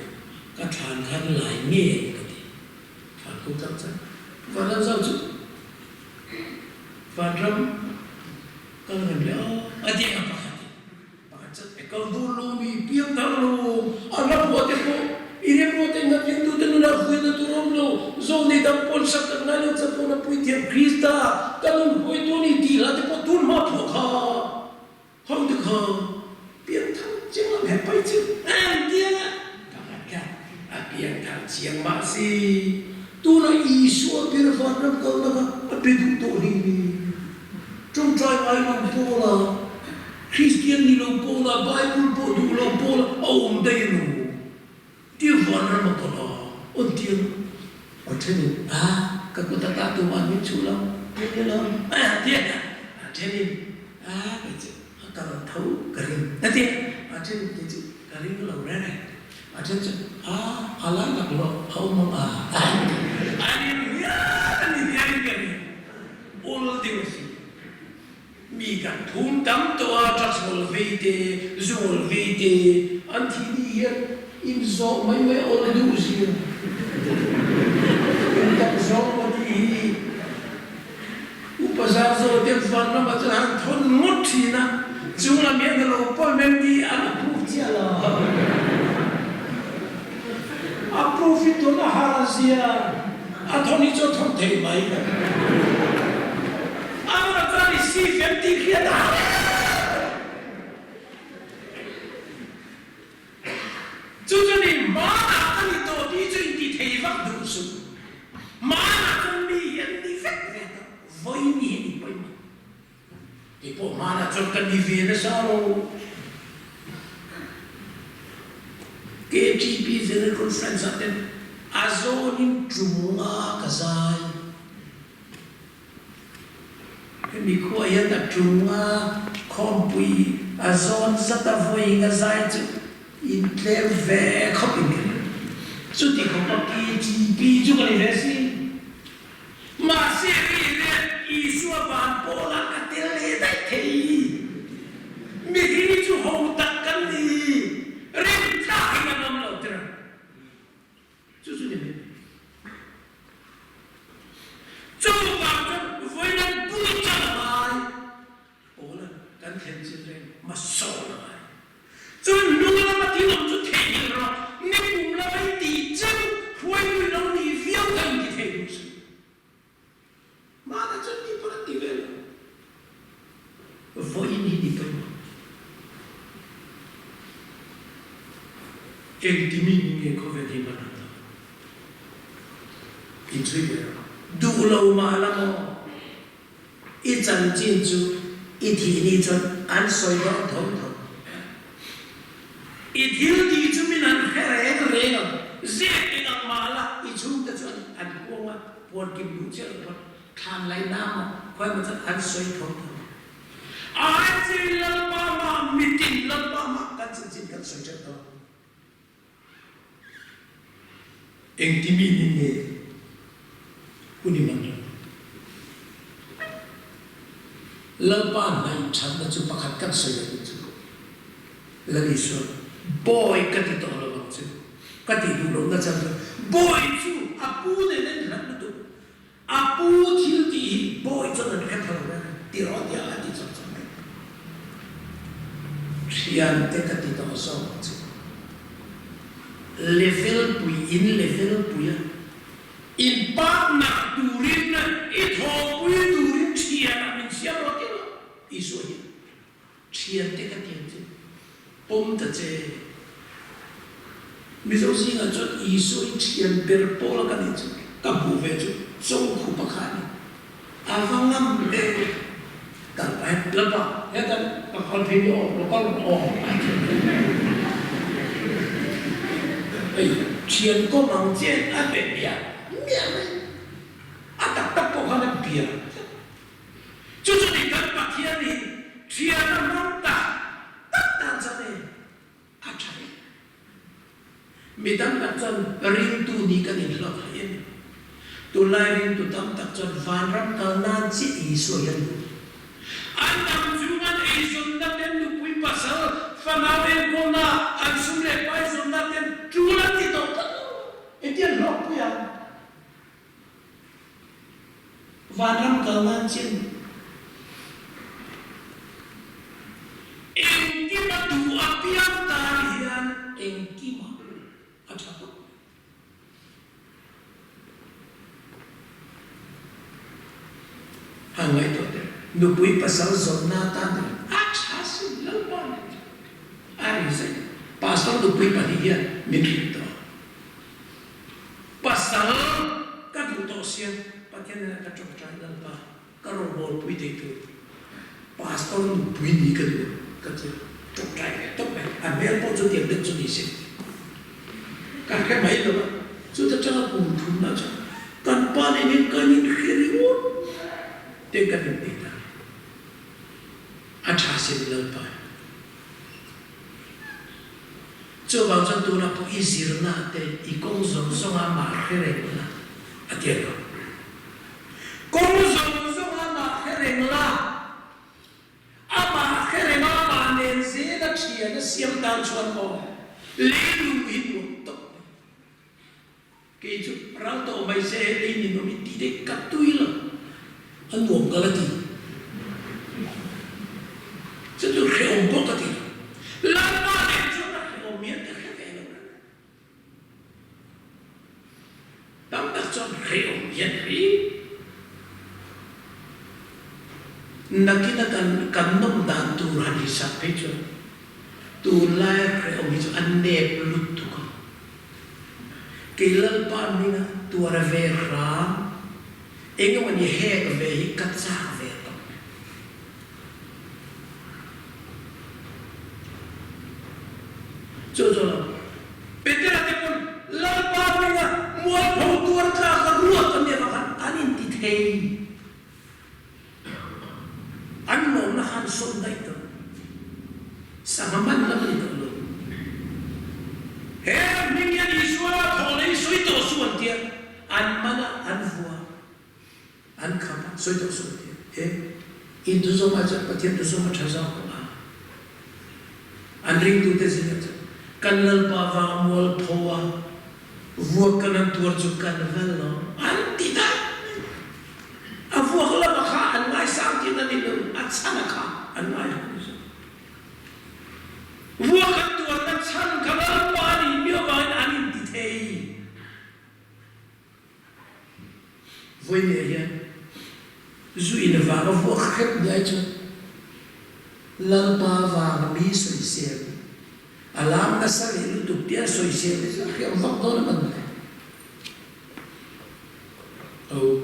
các thằng khăn lại nghe cái gì thằng cũng chắc chắn và làm sao chứ và trong các người đó ở đây apa kalau dulu di piang tahu, anak buat itu, ini buat yang yang tu tu nak buat tu romlo, zone dampol sakit nalo sakit nak buat yang Krista, kalau buat tu ni tila tu tu mah pokha, hang tu kha, piang tahu jangan hebat je, dia kan, piang tahu jangan masih, tu nak Yesus berfirman kau nak apa tu ni, trong trai ai nak pola. Christian ni lo pola, Bible po du lo pola, om day lo. Dia warna makala, on dia, ni, kakutata tu mami chulam, dia lo, dia, ni, macam, kalau tahu karim, nanti, ni, karim lo rene, tu, alam nak lo, mama, ni, all dia mi kan thum tam to a trasol veite zol veite antini in zo mai ol dusia tak zo mati upasar zo te van na macam thon mutina jungla mian lo po mendi ana puftia la approve to na harasia athoni cho thon te mai Amra tadi si fifty kita. Jadi ni mana kan itu di tevak dusu, mana kan ni yang di fifty, voi ni voi. Ipo mana kan di Venezuela. KTP General Conference aten azonin cuma kasai. Mi kho yan da trunga khompui azon sata voi nga zai chu in tle ve khopin chu ti ko ki ji bi chu ka le si ma se ri le I su ban po la ka te le dai thei mi ri chu ho tak kan ni rim ta hi na nam lo tra chu ni chu ba voi na kan thiên children mà sâu lại, cho nung là mà tiếng ông cho thấy rồi, nếu cùng là phải đi chân, quay người đâu đi phiêu gần cái thế đúng sự, mà là chân đi vào đi về, với đi phải, cái gì mình nghe có vẻ gì mà nó, in suy về, đủ lâu mà là mo, ít chân chiến chú. Ít thì chọn ăn soi đó thốn thốn. Ít thì chúng mình ăn hết rồi rồi. Dễ cái ngang mà là ít chúng ta chọn ăn cuồng mà buồn kim đủ chưa được tham lấy nam mà coi mà chọn ăn soi thốn thốn. Ai chỉ lần mà meeting lần mà cái chuyện cái soi chết đó. Anh tìm mình nghe, uni mang Lepas naik canda cuma kan saya itu, lagi so boy kati tolong orang tu, kati dulu orang canda boy tu, apu ni nak tu, apu tilti boy tu nak kata orang, tirot dia ada canda, sian te kati tolong orang tu, level pui in level pui ya, in part nak turin itu pui turin sian amin sian roti. Isu aja, cian teka tiang tu, pom terje. Misal sih ngajut isu cian berpola kan itu, kabu beju, song kupakan. Afang ngam kalpai lepas, ya kan lokal video, lokal cian ko mang cian apa dia, atak pokan dia. Cucu di kan Pathian ni, Pathian manta, tak sana, acai. Midam macam rindu ni kan ini lah kalian. thlai ring tu tam tak chon van ram kal nan chi I so yan an nam chu man ei zon na ten nu pui pasal fanau en ko na an sum le pai zon na ten chu la ti to etian lok pu ya van ram kal nan chin engemaw tu apiam ta hian engemaw atha hangai to te nu pui pasal zon na ta atha sin lo pa ari sai pasal nu pui pa hian min to pasal ka du to sian Pathian na ka chok chai dal pa ka ro bol pui te tu pasal nu pui ni ka du ka tu chok chai tok mai an mel po chu tiang de chu ni sin ka ka mai lo chu ta cha ku thum na cha kan pa ni kan ni khiri wo te ka ni te ta atha sin lo pa chu ba chan tu na pu I zir na te I kong zong zong a ma khere na atia lo kong zong zong a ma khere la ama khere ma ma nen ze na chia na siam dan chuan mo le lu hi mo to ke chu rang to mai se le ni no mi ti de ka tui lo an nuông ka la ti chu tu khe om po ka ti la ma ne chu na khe om mian ta khe ve lo tam ta chon khe om mian ri nakita kan nom dan tu ran hi sa pe chu tu lai khe om hi chu an ne lut tu ka ke lal pa ni na tu ra ve ra engemaw ni he ka ve hi ka cha ve to cho Peter te pun lal pa ni na mo pho tuar ka ka ruat ka me ka anin ti thei an no na han son dai to samaman la ni to lo he ni ya ni suara thole sui to suan tia an mana an vua an khapa soi to soi tia he in tu zo ma cha Pathian tu zo ma tha za ko an ring tu te zin cha kan lal pa wa mol thowa vua kan tuar chu kan vel lo an ti da a vua la ba kha an mai sang ti na ni lo at sana kha an mai vua kan tuar na chan ka lal pa ni myo ba an ti thei voi ne ya zu in va ga vua khep dai chu lal pa va mi soi se alam na sa lu tu tia soi se le sa khia vak do na man oh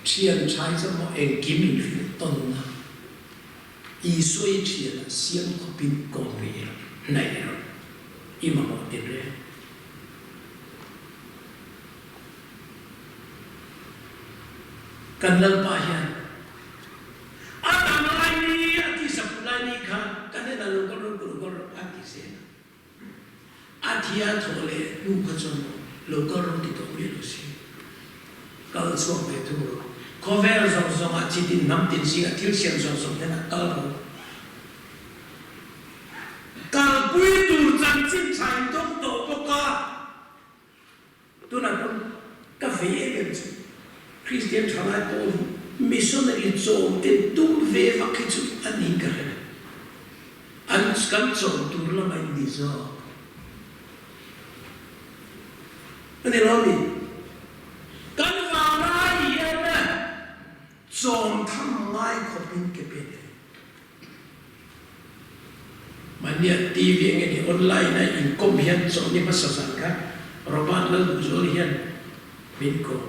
chian chai cha mo en kim in fi ton na I soi chian siam ko pin ko ri nai ro I ma mo ti re kan lal pa hian atamai ni ati sapulai ni kha kan na lo ko ati se atia thole nu ka chon lo ko ro ti to mi lo si kal so pe tu ko ver zong zong a chi tin nam tin si a thil sian zong zong na kal ro kal pui tu chan chin chai dok to ko ka tu na ka fe e chu Christian thlai po missionary chom te tum ve va ki chu ani ka an skan chom tur la mai di zo ani lo ni kan va lai ya na chom tham ngai ko pin ke pe mania TV nge online na in kom hian chom ni ma sa san ka roban la zo hian min ko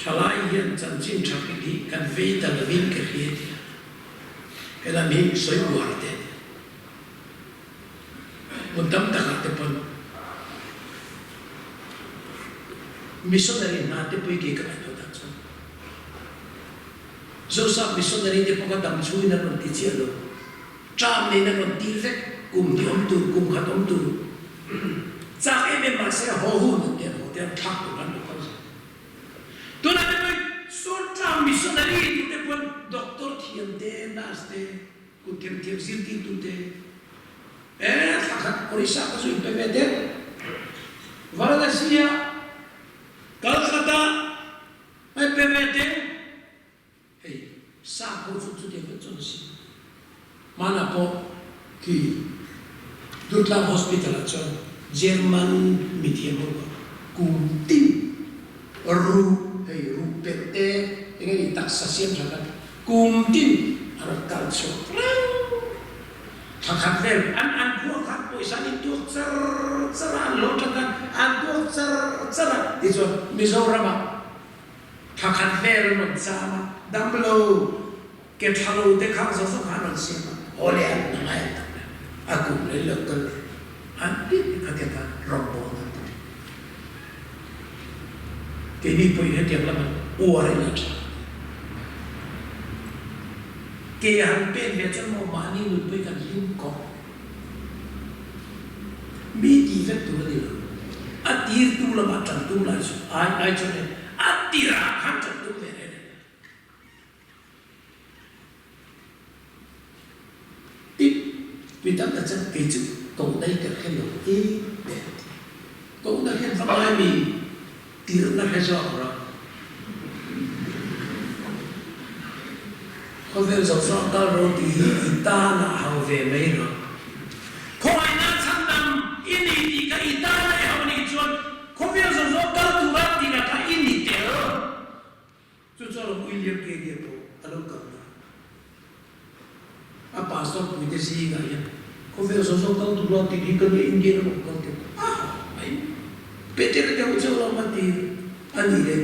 thlai hian chan chin thak hi kan ve ta la vin ke hi ela mi soi guarde mudam ta ka te pon missionary na te pui ke ka to ta so zo sa missionary te poka dam chui na non ti chia lo cham ne na non ti ve kum ti om tu kum khat om tu cha em ma se ho hu na te ho te dia thak tu kan ko tu na de so tra missionary tu te pun doctor thiam te nurse te ku thiam silti tu te thak orissa ka su pe te Varanasi Calcutta pe te hey sa ko su tu te ko si mana po ki Dutla hospital acho German mithiam ko kumtin ru perte engeni taksa siam thakan kumtin ar kalcho thakhat vel an ko khat poisa ni tu char lo thakan an tu char di so Mizoram thakhat vel no chama damlo ke thalo te khang so so khan sim ole an nai aku le lokal anti kata robot kini pun ini tiap lama orang itu kaya hampir macam mau mani lupa kan lingkop midi tu lagi atir tu lama tentu lah ai cakap atir akan tentu mere vì tất cả chân kỳ chữ cậu đây cần khen được ý để cậu đã khen pháp ai mình tiếng là cái rõ rồi có vẻ rõ rõ cao rồi thì ta là hầu về mấy rồi có ai nói sang năm in thì cái ta lại hầu này chuẩn có vẻ rõ rõ cao tu bắt thì là cái in thì tiểu cho là William kia kia bộ alo cầm apa so punya sih gak ya? Kau feel sosok kau tu belum tinggi kerja India nak kau tu. Baik. Peter dia ucap orang mati. Ani deh.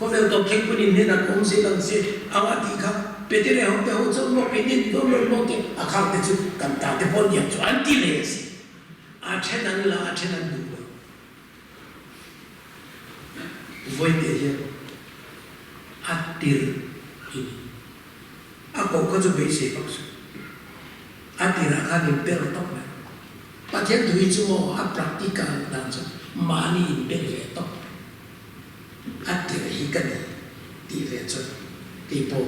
Kau feel tu keng pun ini nak kau lang se awak tiga. Peter dia ucap orang pening kau orang tu akak tu kan tak terpon dia tu anti les. Acenan lah acenan dulu. Voi dia atir ini. Aku kau tu besi maksud. Atira kan impel top lah. Pathian tu itu mau praktikal dan so mani impel top. Atira hikan di vejo tipo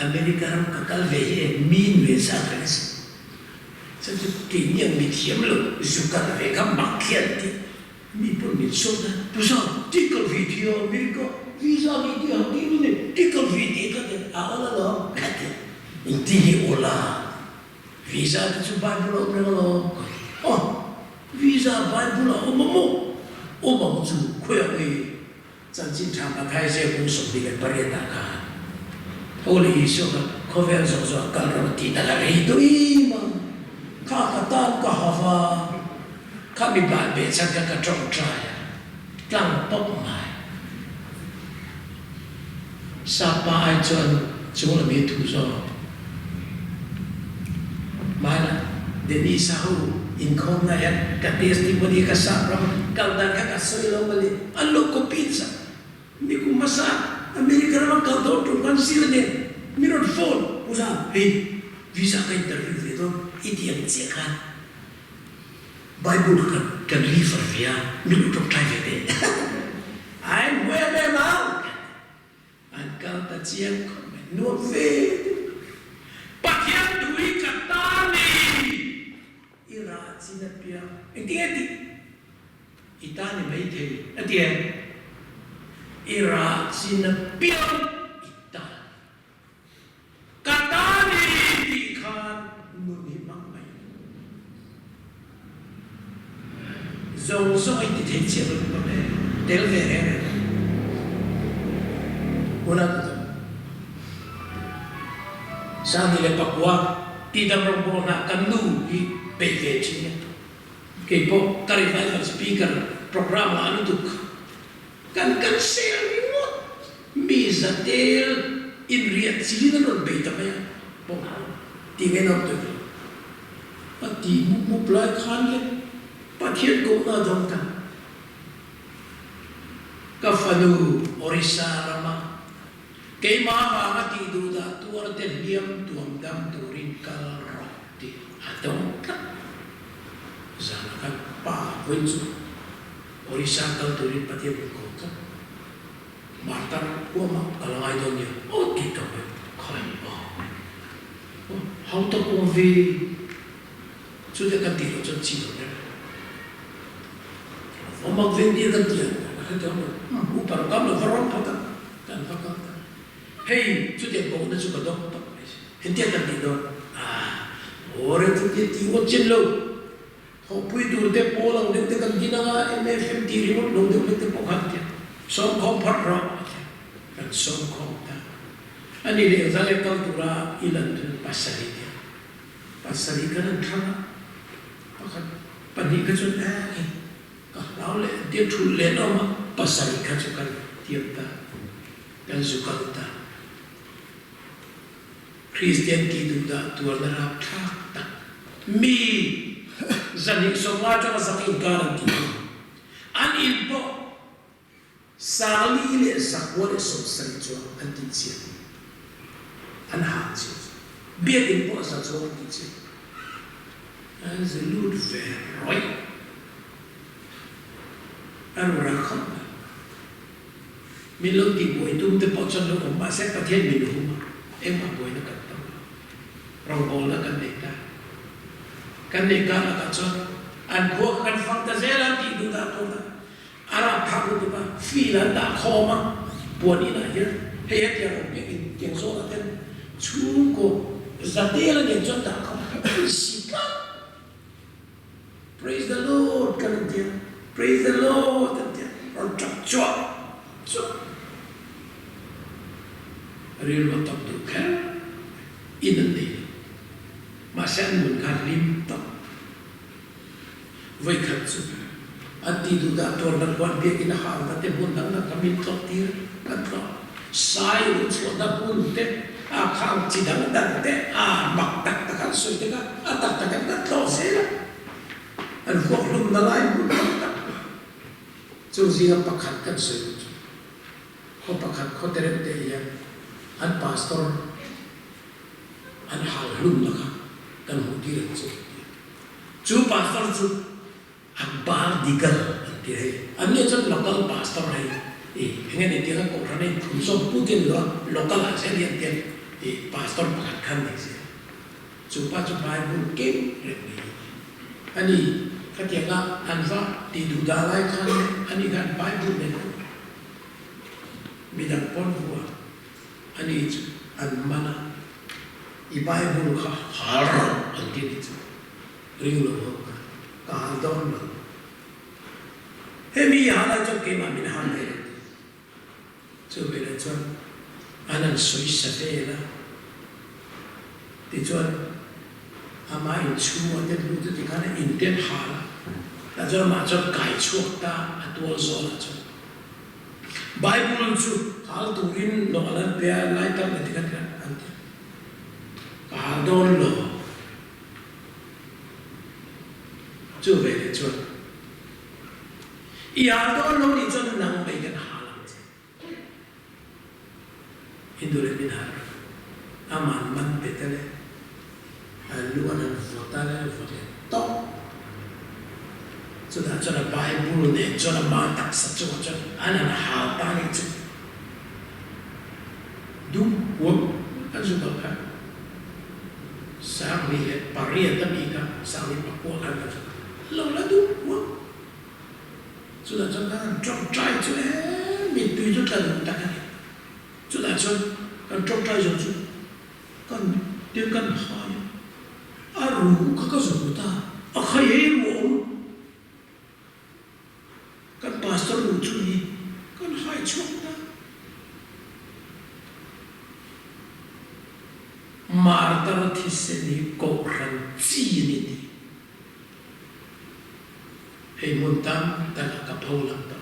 Amerika ram kakal veje min vesa kres. Jadi kini yang mithiam lo suka mereka makian ti. Mi pun mit so na pusat tikal video Amerika visa video ini tikal video kan awal lo kata inti olah. Visa itu Bible orang oh visa Bible omong tu kuya ni janji thang kai se pun sokdi ke perintah kan oleh isu kau ver so kalau tidak ada itu imam kakatan kahawa kami babe cakap kacau caya kang pop mai siapa aja cuma lebih tu so mana deni sahu inkon na yan testimony ka sa ram kaldan ka kasoy lo mali allo ko pizza ni ko masa Amerika naman kaldo to kan sila ne mirror phone usa hey visa ka interview dito iti ang siyakan Bible kan refer via minuto tayo de I'm where they now and kalda siyang no faith Pathian duit kata ni, ira sinapia. Enti, itani mai te. Enti, ira sinapia ita. Kata ni dikan muni mamai. Zong iti te cero kone del vere. Una Sang ile Papua tidak berbona kandu di PVC nya. Kepo karifai speaker program anu tu kan sel remote bisa tel in riat sini non beta maya. Pong tiga non tu. Pati mu play khan le pathian ko na dong ta. Kafalu orisa rama kay mga tiduda tuwar liam tuam dam turin kalroti atong ka sana kan pa wensu Orisa kal turin Pathian ko ka Martar ko ma kalangay don niya o kita ba khai how to convey chu de kan ti lo chu chi lo o mag vendi kan ti ka ta mo upar kam lo varon pa kan pa ka hey chu de ko na chu ka dok pa hen ti kan ti do ore chu ti o chen lo ho pui dur te po lang de kan ginanga MFM ti ri lo de te po khan ti som khom phat ro kan som khom ta ani le zale kal tura ilan pasari dia pasari kan thana pakhat pani ka chu ka lao le dia thu le no ma pasari ka chu kan tiap ta kan zu ka ta Christian ki du da tu na ra tha ta mi zanik somwa cha sakin garanti an inpo sali le sakwa le som sari chu an ti chi an ha chi bia inpo sa chu an ti chi an ze lut ve roi an ra kham mi lo ti boi tum te po chan lo ma se Pathian mi lu ma em ma boi na kan ta rong bol na kan ne ta kan ne ka na ka chon an ko kan fang ta zela ti du da ko na ara pha ku ba fi la da kho ma po ni na ye he ye ya ro ye tiang so la ten chu ko za de la ne chon da ko si ka praise the Lord kan dia praise the Lord kan dia or chok real what up to kan in the day mà sẽ muốn khăn lim tập với khẩn sự anh đi du đã tuần lần quan biệt in hàng và tem buôn đắng là cái mình tập tiệt cẩn thận sai lúc chỗ đã buôn tết khang chỉ đắng đắng tết mặc tắc tắc ăn sôi tết tắc tắc ăn tắc lo xế là anh vội lùm nó lại buôn tắc chỗ gì anh bạc hẳn cẩn sôi họ bạc hẳn họ tết tết anh pastor anh hàng lùm là kan hudi ra chu pastor chu akbar digal ti hai anya chan local pastor hai nge ne ti ka ko rane thum so putin lo local a se lian ti pastor pakat khan ni se chu bai bu kem re ni ani ka ti ga an va ti du da lai khan ani kan bai bu ne mi dan pon huwa ani an mana ibai bulu kha har anti ni ring lo ka don lo he mi hala cho ke ma min han le cho be le cho anan soi sa te la ti cho ama in chu ate lu ti kana in ten hala la cho ma cho kai chuak ta atol zo la cho bible chu hal turin no alan pe lai ta ti kan anti cả đôn lò chưa về để chuẩn ia đôn lò đi cho nó nằm về cái hà lắm Hindu lên bên hà aman man betele luan an votale vote top cho nó Bible để cho nó ma đặc sắc cho anh là hào ta này chứ đúng không anh dùng đâu khác sang ni paria tamika sang ni pakua kan lo la du wa chu da chon kan trong trai chu mi tui chu kan ta kan chu da chon kan trong trai chu kan tiêu kan hai a ru ka zu ta a khai wo kan pastor lu chu ni kan hai chu ta Martar thi se ni ko ran chi ni ti hei mun tam ta ka phau lam ta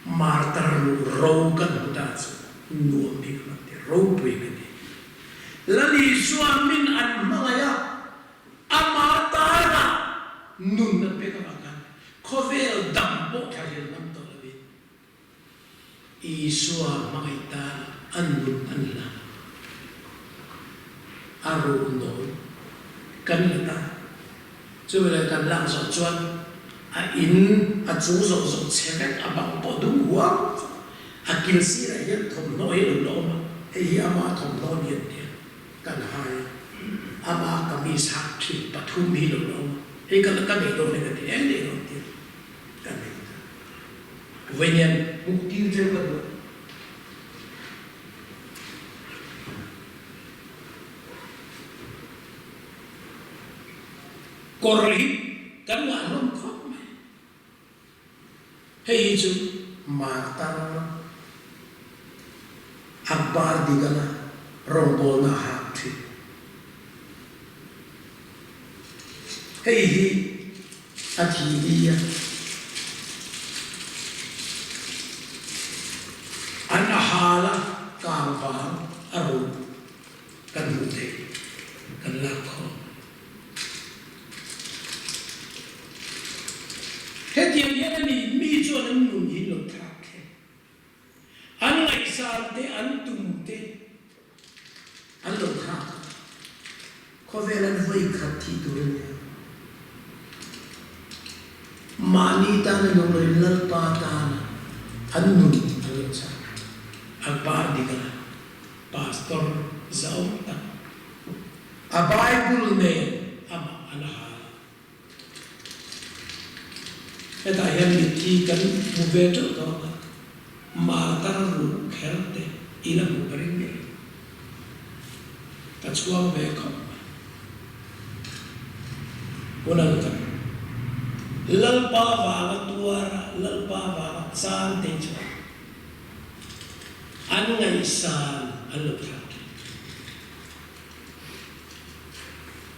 Martar lu ro kan ta nu mi ka ti ro pui ka ni la li suam min an malaya amatara nun na pe ka kan khovel dam bo tha ye nam to la bi I suam mai ta anun anla aru no kan la ta chu le kan lang so chuan in a chú rộng rộng xe a bằng bỏ đúng quá a kil si là hiện thầm nói luôn đó mà ấy ama thầm nói hiện tiền cần hai ama kami sát thì Pathum hi luôn đó ấy cần cái này đồ này cái tiền này đồ tiền cần này vậy nên mục tiêu trên cái đó korhi kan nga lom khóc mày hay chú mà ta akbar đi gana rombol na hạt thì hay hi athiya anahala kamba aru kan mute kan lakho thế thì hiện nay mi cho nên nụ nhìn lột thạc anh lại sao thế anh tung thế anh lột thạc có vẻ là vui khát thì tôi nhớ mani ta nên nói lal pa ta anh nụ anh lột thạc anh ba đi cả pastor giáo ta a Bible này anh ha cái tại hiện bị thi cấn một về trước đó mà ta rủ khéo thế ý là một cái gì ta chúa về không cô nào cả lal pa và tua lal pa và san tên cho anh ngày san anh lục ra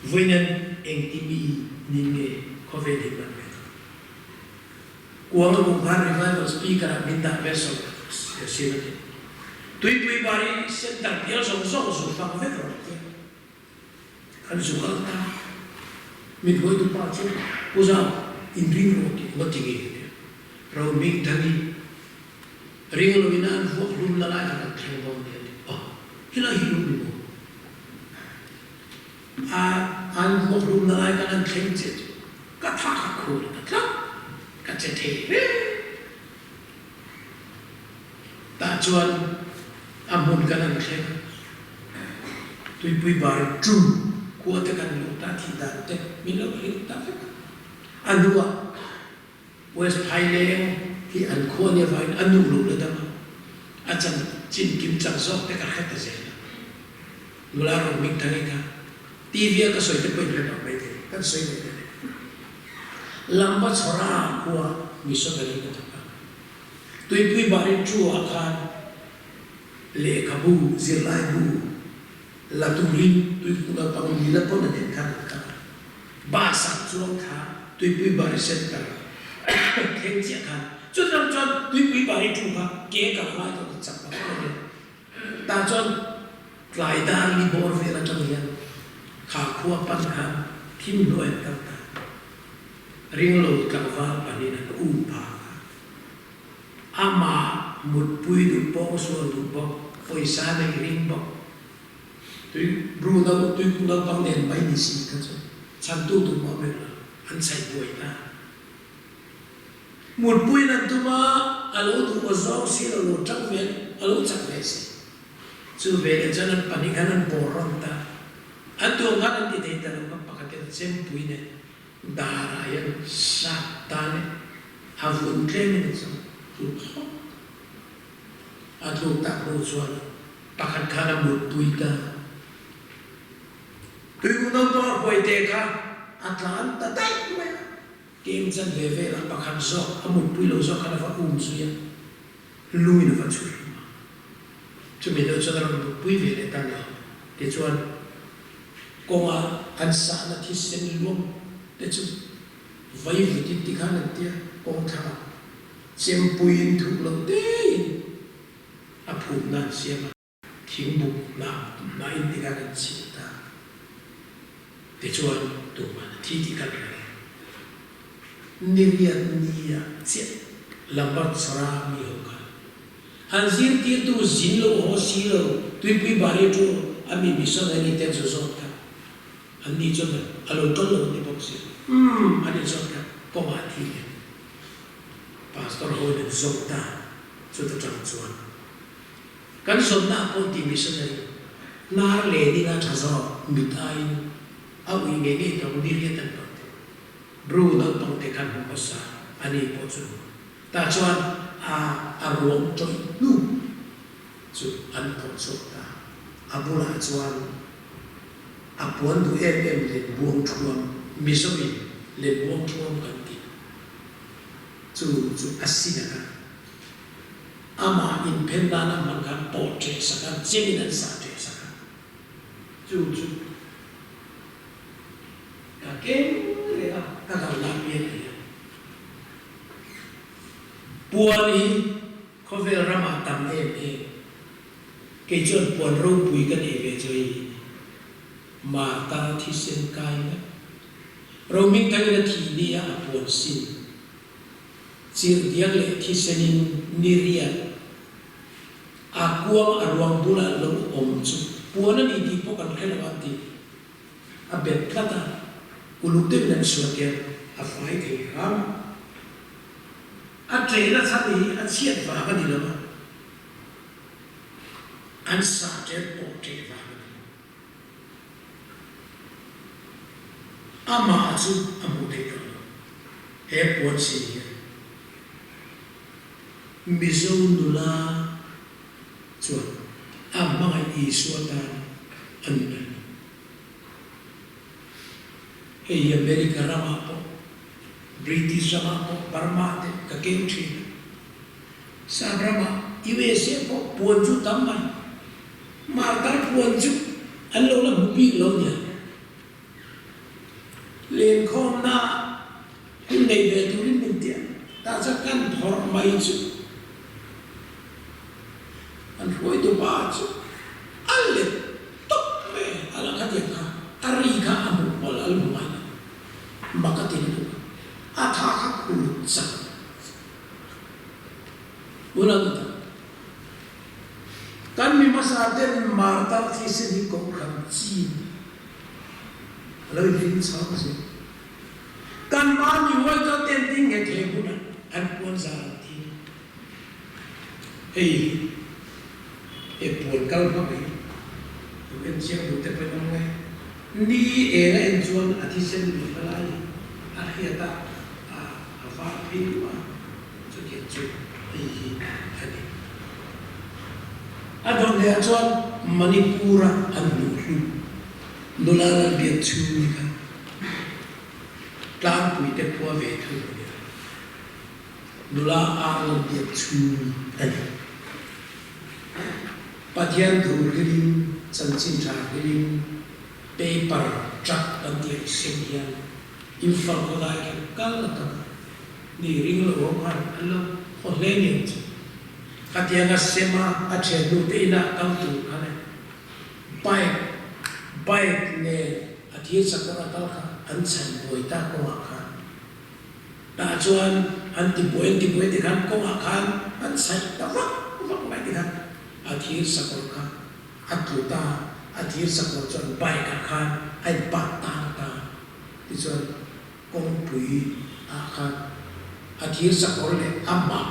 với nên anh tìm nhìn nghe có về điểm nào uang bukan revival speaker minta besok sini. Tui bari sentar dia song fang vetro. Kan suka ta. Min hoi tu pa chu. Uza in ring roti ngotingi. Rau ming tangi. Ring lo minan vo lum la lai kan thang bom dia. Oh, hila hilum ni mo. An vo lum la lai kan thang che. Ka tha ka khul ka cái chế thế ta chuan amun cái này thế tôi bui bari tru của tất cả những ta thì ta thế mình lo hiểu ta phải anh đua West Highland thì anh khoa như vậy anh nụ lụt được đâu anh chẳng chín kim chẳng sót tất cả hết thế người lao động mình thấy cả TV cái sợi tóc bên này mấy thế cái sợi này lamba chora của Missionary cái thằng tôi bari chu akan lệ kabu zilai bu là tu rin tôi cũng đã bằng đi là con này thằng cả ba sắc chuông thà tôi bari sen cả khen chiết thà chút năm cho tôi bari chu ha kế cả lại tôi chặt vào cái này ta cho lại ta đi bỏ về là trong nhà khá khua pan hàng kim loại cả ring lo kava panina upa ama một pui du po so du po foi sa nei ring po tui bru đâu tui cũng đâu bằng đèn bay đi xí cái chứ chan tu tu mà bên anh sai buổi ta một pui lần tu mà alo tu có gió xí là lo chắc về alo chắc về xí chú về để cho nên pani cái nên bỏ rong ta anh tu ngan anh đi thấy ta nó bắt cái xem pui này darah Satan havun klemen so tu atau tak berusual pakat kana mutuika tui kunau to koi teka atlan tatai me game chan leve la pakat zo amut pui lo zo kana fa suya lui na fa chu chu me do chana pui ve le tan ya ke chuan konga an sa na thi sen luom để chú vay với cái tí khác là tia con thằng xem bùi thuộc lòng đấy à phụ nan xem thiếu bụng làm nói tí khác là chỉ ta để cho anh tụi mà thi tí khác là niệm nia chết làm bắt sara mi hồ cả han zin tia tu zin lo ho si lo tui pui bari tu ami Missionary ten so ka anh đi cho mình alo con lo đi bốc xí anh đi cho mình có mà thi pastor hoi le zota chu ta chang chuan kan som na pon ti missionary nar le ni na thazo mitai a wi nge ni tong di ri tan to bru na tong te kan ko sa ani po chu ta chuan a ruộng trôi nu chu an po zota a bula chuan a puan du em le buông thuam missionary le buông thuam kan ki chu asina ama in pendana man kan portrait saka jeminan sa te saka chu ka kem le ka ka la pie puani khovel rama tam em ke chon puan ro pui kan e ve choi ma ta thi sen kai na ro min kai na thi ni a puan sin chir diang le thi senin nirian akuam arwang bula lo om chu puana ni di po kan khelawati a bet kata ulute nan suatia a fai ke ram a trena chani a chiat va ka ni lama an sa te po te va ama chu amu te ka he puan sin mizo nula chuan amang ai suata anna hei America rama po British rama po Burma te ka keu thi sa rama USA po puan chu tamai martar puan chu an lo la bupi lo nya len khom na kun nei ve turin min tia ta cha kan thor mai chu an hoi tu ba chu alle top me ala ka te ka ari ka amu pol al mai makatin tu atha ka kulu sa ulang ta kan mi masa den marta thi se ni ko kan chi lo vin sa se kan ma ni wa ka ten ting nge the bu na an pon sa thi ei e pon kal ma mai en chiang bu te pe na ngai ni e la en chuan a thi sen ni la lai a hia ta a fa pi wa chu ke chu ei ani a don le chuan manipura an lu hu dolara bi chu ni ka tlang pui te po ve thu dola a lo bi chu ani Pathian thu rim chan chin tha rim paper truck an ti sim hian info ko dai ke kal ta ni ring lo han lo ho le ni Pathian sema a che du te na kam tu khane bike ne a thi sakara ta kha an chan boi ta ko kha ta chuan an ti boi ti khan ko khan an sai ta vak mai ti khan athir sakol ka atuta athir sakol chon bai ka khan ai pa ta ti chon kong pui a khan athir sakol le amma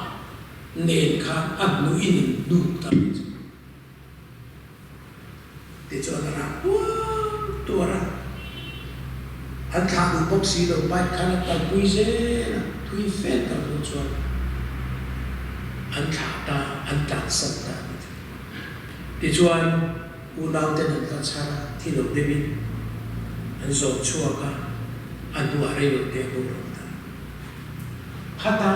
nen khan anu in du ta ti chon ra tu ra an kha du bok si lo bai khan ta pui se thui fen ta lu chon an kha ta an ta san ta ti chuan u nau te nan ka chara thi lo de bin an zo chua ka an du are lo te lo ta khata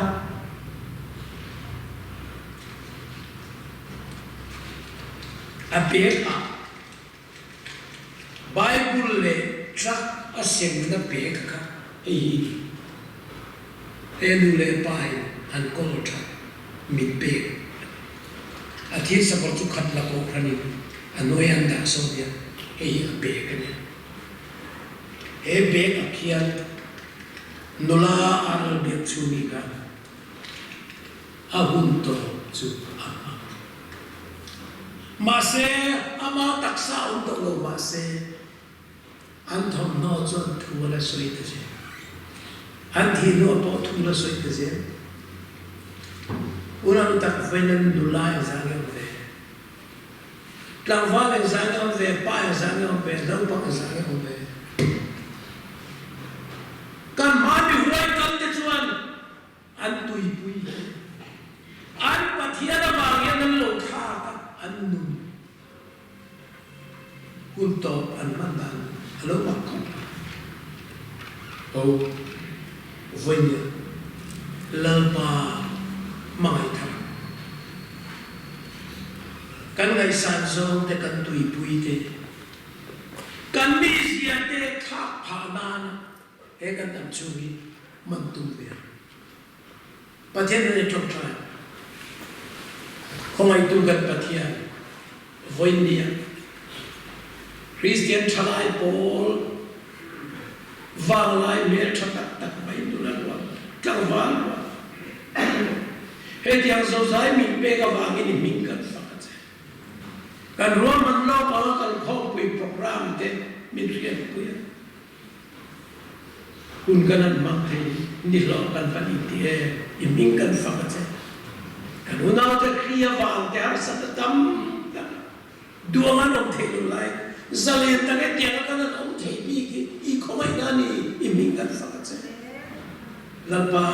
a pe a bible le tra a sem na pe ka e nu le pai an ko tha mi pe a thi sapor chu khat la ko khani anoi an da so dia e be ka ne e be ka khian nola ar be chu ni ka a hun to chu ma se ama taksa un to lo ma se an thom no chon thu la soi te se an thi no to thu la soi te se Unang tak venan dulai zangam ve. Tangwa ve zangam ve, pa zangam ve, laupang zangam ve. Kan mati huai kan te chuan an tui pui. An Pathian awang yan lo tha ka an nun. Kun top an mandan alo makko. Oh, vanya lalpa mangai tham. Kan ngai san zo te kan tui pui te. Kan mi sia te thak pha nan. He kan tam chui man tum ve. Pathian ne chok trai. Không ai tu gần Pathian, India, Christian thlai Paul, Vanlalzauva mer tak tak mai tu lawan, kang van. He tiang so sai min pe ka wang ini min kan fakat. Kan ruang man lo ka kan khom pui program te min rian pui. Kun kanan mang thei ni lo kan pan itie i min kan fakat. Kan unau te kriya wang te har sat tam duangan om thei lai zalian ta ke tiang kan om thei bi ki I khomai nani I min kan fakat se lapa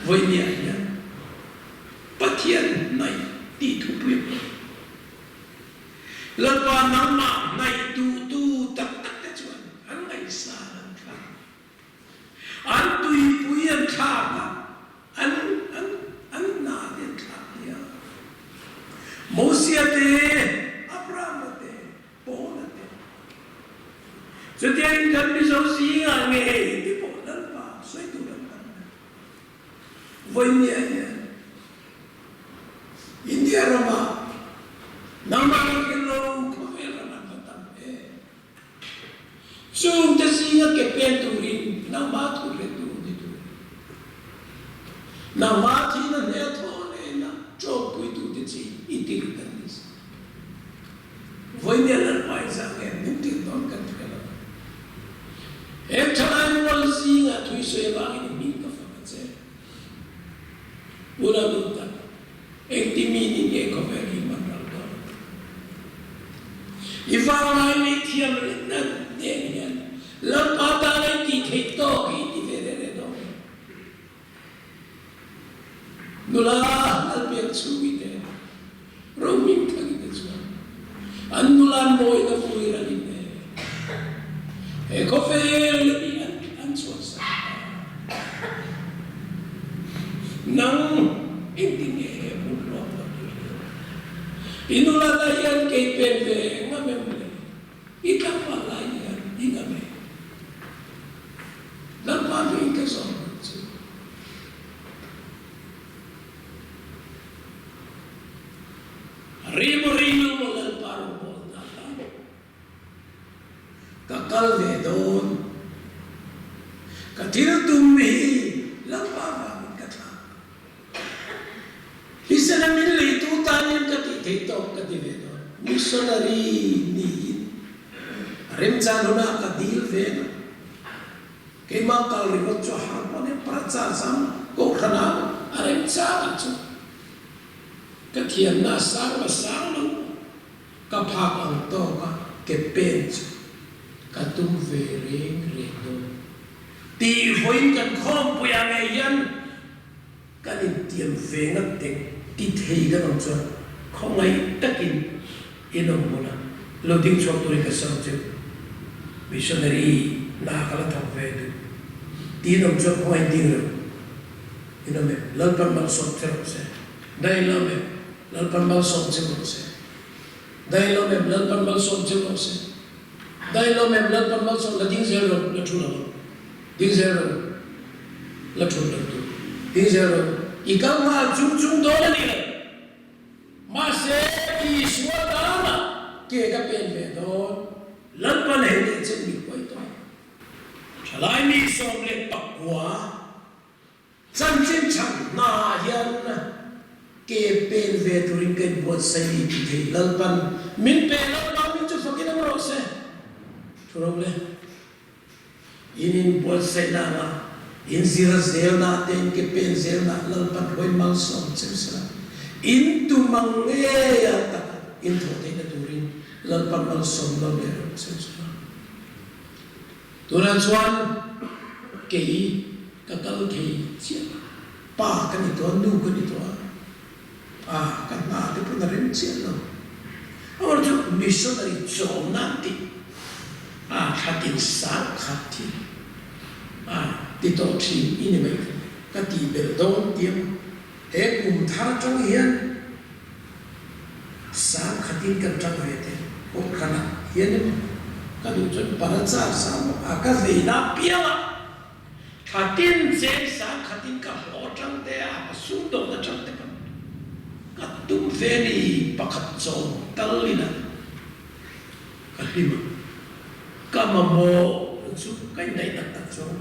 voinia ya Pathian nai ti thu pui lapa nama nai tu tak tak te chuan an ngai sa an kha an tui pui an kha an na den kha ya Mosia te Abraham te Bona te so te in kan bi so si nga nge ti po dan pa sai tu dan pa voinia ya India Rama nama ke lo ko era na patam so te si nga ke pen tu rin nama tu re tu di tu nama ti na ne tho ne na cho pui tu te chi itir kan dis voinia lan pai sa ke mukti don kan ka la ek thalai wal si nga thui se ba ni min ka fa che ura luta ek ti mi ni ke ko ve ki man ra do ifa mai ni thiam na de ni la pa ta lai ti thei to ki ti ve re do nula al pe chu wi te ro min ka ki te chu an nula moi da fui ra ni ne e ko fe ni an so sa nang inting e mu lo inula da yan ke pe ve nga me ita pa la yan inga me dan pa ni ke so rimu mo lan paro mo na ta kakal ve don katir tum mi lang pa va ka tha isana min le tu ta ni ka ti thei to ka ti ve don missionary ni rem chan na ka dil ve na ke ma kal ri ko cho ha pa ne prachar sam ko khana arem cha chu ka thian na sang ma sang lu ka phak ang to ka ke pen chu ka tum ve reng re do ti hoin kan khom pu ya nge yan ka ni tiam ve ngat te ti thei ga nom chu khong ngai takin inom mona lo ding chok tu ka sam chu missionary na ka la thok ve du ti nom chu khoi ding ro inom me lal pan mal sok che se dai lo me lal pan mal sok che se dai lo me lal pan mal sok che se dai lo me lal pan mal sok la ding zero la thu la ding zero la thu la tu ding zero I ka ma chung do la ni ma se ki swa da ma ke ka pen ve do lal pan he ne chen mi koi to thlai mi som le pakwa chan chen chang na yan ke pen ve turing ke bot sai ti the lal pan min pe lal pan min chu fakin ro se thuro le inin bot sai na ma in zira zelna ten ke pen zelna lalpan hoi mal som chemsela in tu mange ya ta in tho te na turin lalpan mal som lo le chemsela tunan chuan ke ka kal ke chia pa ka ni to nu ka ni to ka na te pu na ren chia no or jo missionary chom na ti khatin sa khati ti to thi in mai ka ti bel don tiam he kum thar trong hian sa khatin kan trong ve te o khana hian ka du chon para cha sa ka ve na piala khatin je sa khatin ka ho trong te su do na trong te ka tum ve ni pakhat chom talina ka hima ka mo chu kai dai tak tak chom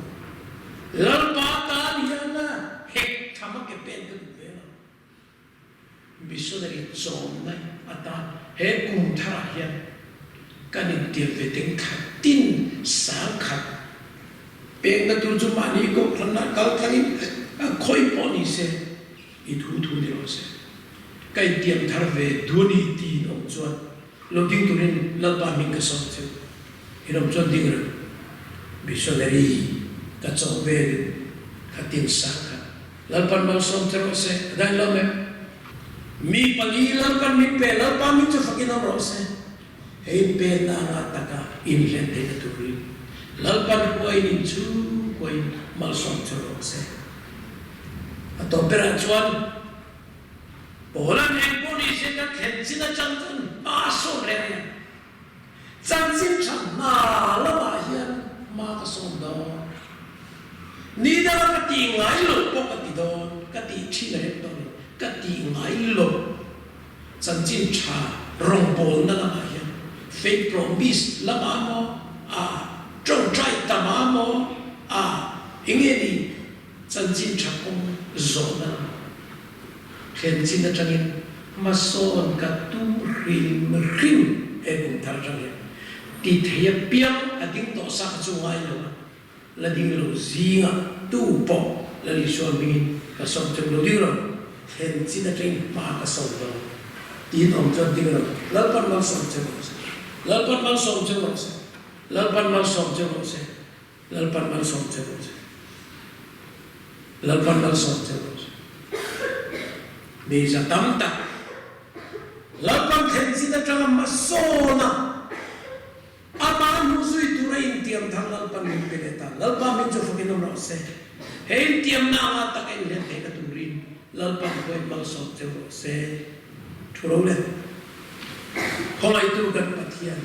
lalpa ka niana hek thama ke pen ka ve na missionary chom nai ata he kum thara hian ka ni ti ve teng khatin sa khat pen na tu chu mani ko khana kal thangin khoi po ni se I thu thu ni se kai tiam thar ve dhuni ti nom chuan lo ding turin lalpa min ka som chu hinom chuan ding ra missionary ka chom ve khatin sa kha lalpan mal som thero se dai lo me mi pali lalpan mi pe lalpa mi chu fakin ro se hei pe na nga taka in len de na turin lalpan ko in chu ko in mal som thero se ato pera chuan Polan heng po ni se ka khen china chang chun ma so re chang chin chang ma la ma hian ma ka som do ni da ka ti ngai lo po ka ti do ka ti chi le do ka ti ngai lo chang chin cha rong bol na la ma hian fake promise la ma mo trong trai ta ma mo inge ni chang chin cha kong zo na khen chin na changin mason ka tu rim kum thar changin ti thia piang ading to sa chu ngai lo la ding lo zinga tu po la li so mi ka som chung lo ding lo khen chin na changin pa ka som lo ti nom chon ding lo lalpan mal som chung lalpan mal som chung lalpan mal som chung lalpan mal som chung lalpan mal som chung bisa tamta lalpan khen sida changa masona aman huzui turai tiam thang lalpan min peleta lalpan min jo fakin no se hey tiam na ma ta kai len te ka turin lalpan ko mal so je se thuro le holai tu kan Pathian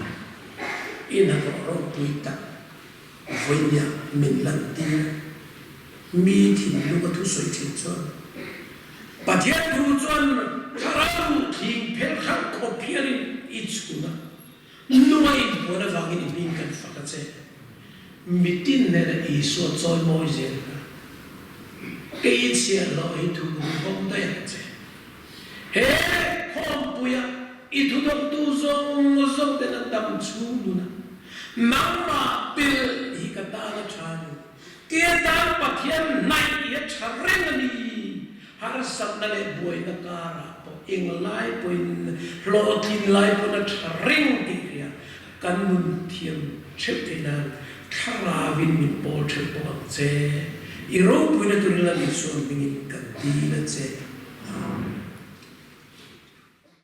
in ha ro tuita voinya min lan ti mi thin lu ka thu soi thin chon Pathian thu chuan tharau thing phel khang ko phiarin ichuna nuai bona wangin bin kan fakache mitin ne la iso choi moi zen ke ichia lo I thu bom da che he khom puya I thu dom tu zong de na tam chu na mama bil hi ka ta la chan ke ta Pathian nai ya thareng ni har sab na le boy na kara po ing lai po in lotin lai po na tharing ti ria kan mun thiam chep te na thara vin min pol chep po che I ro po na tu la li so mingin kan ti na che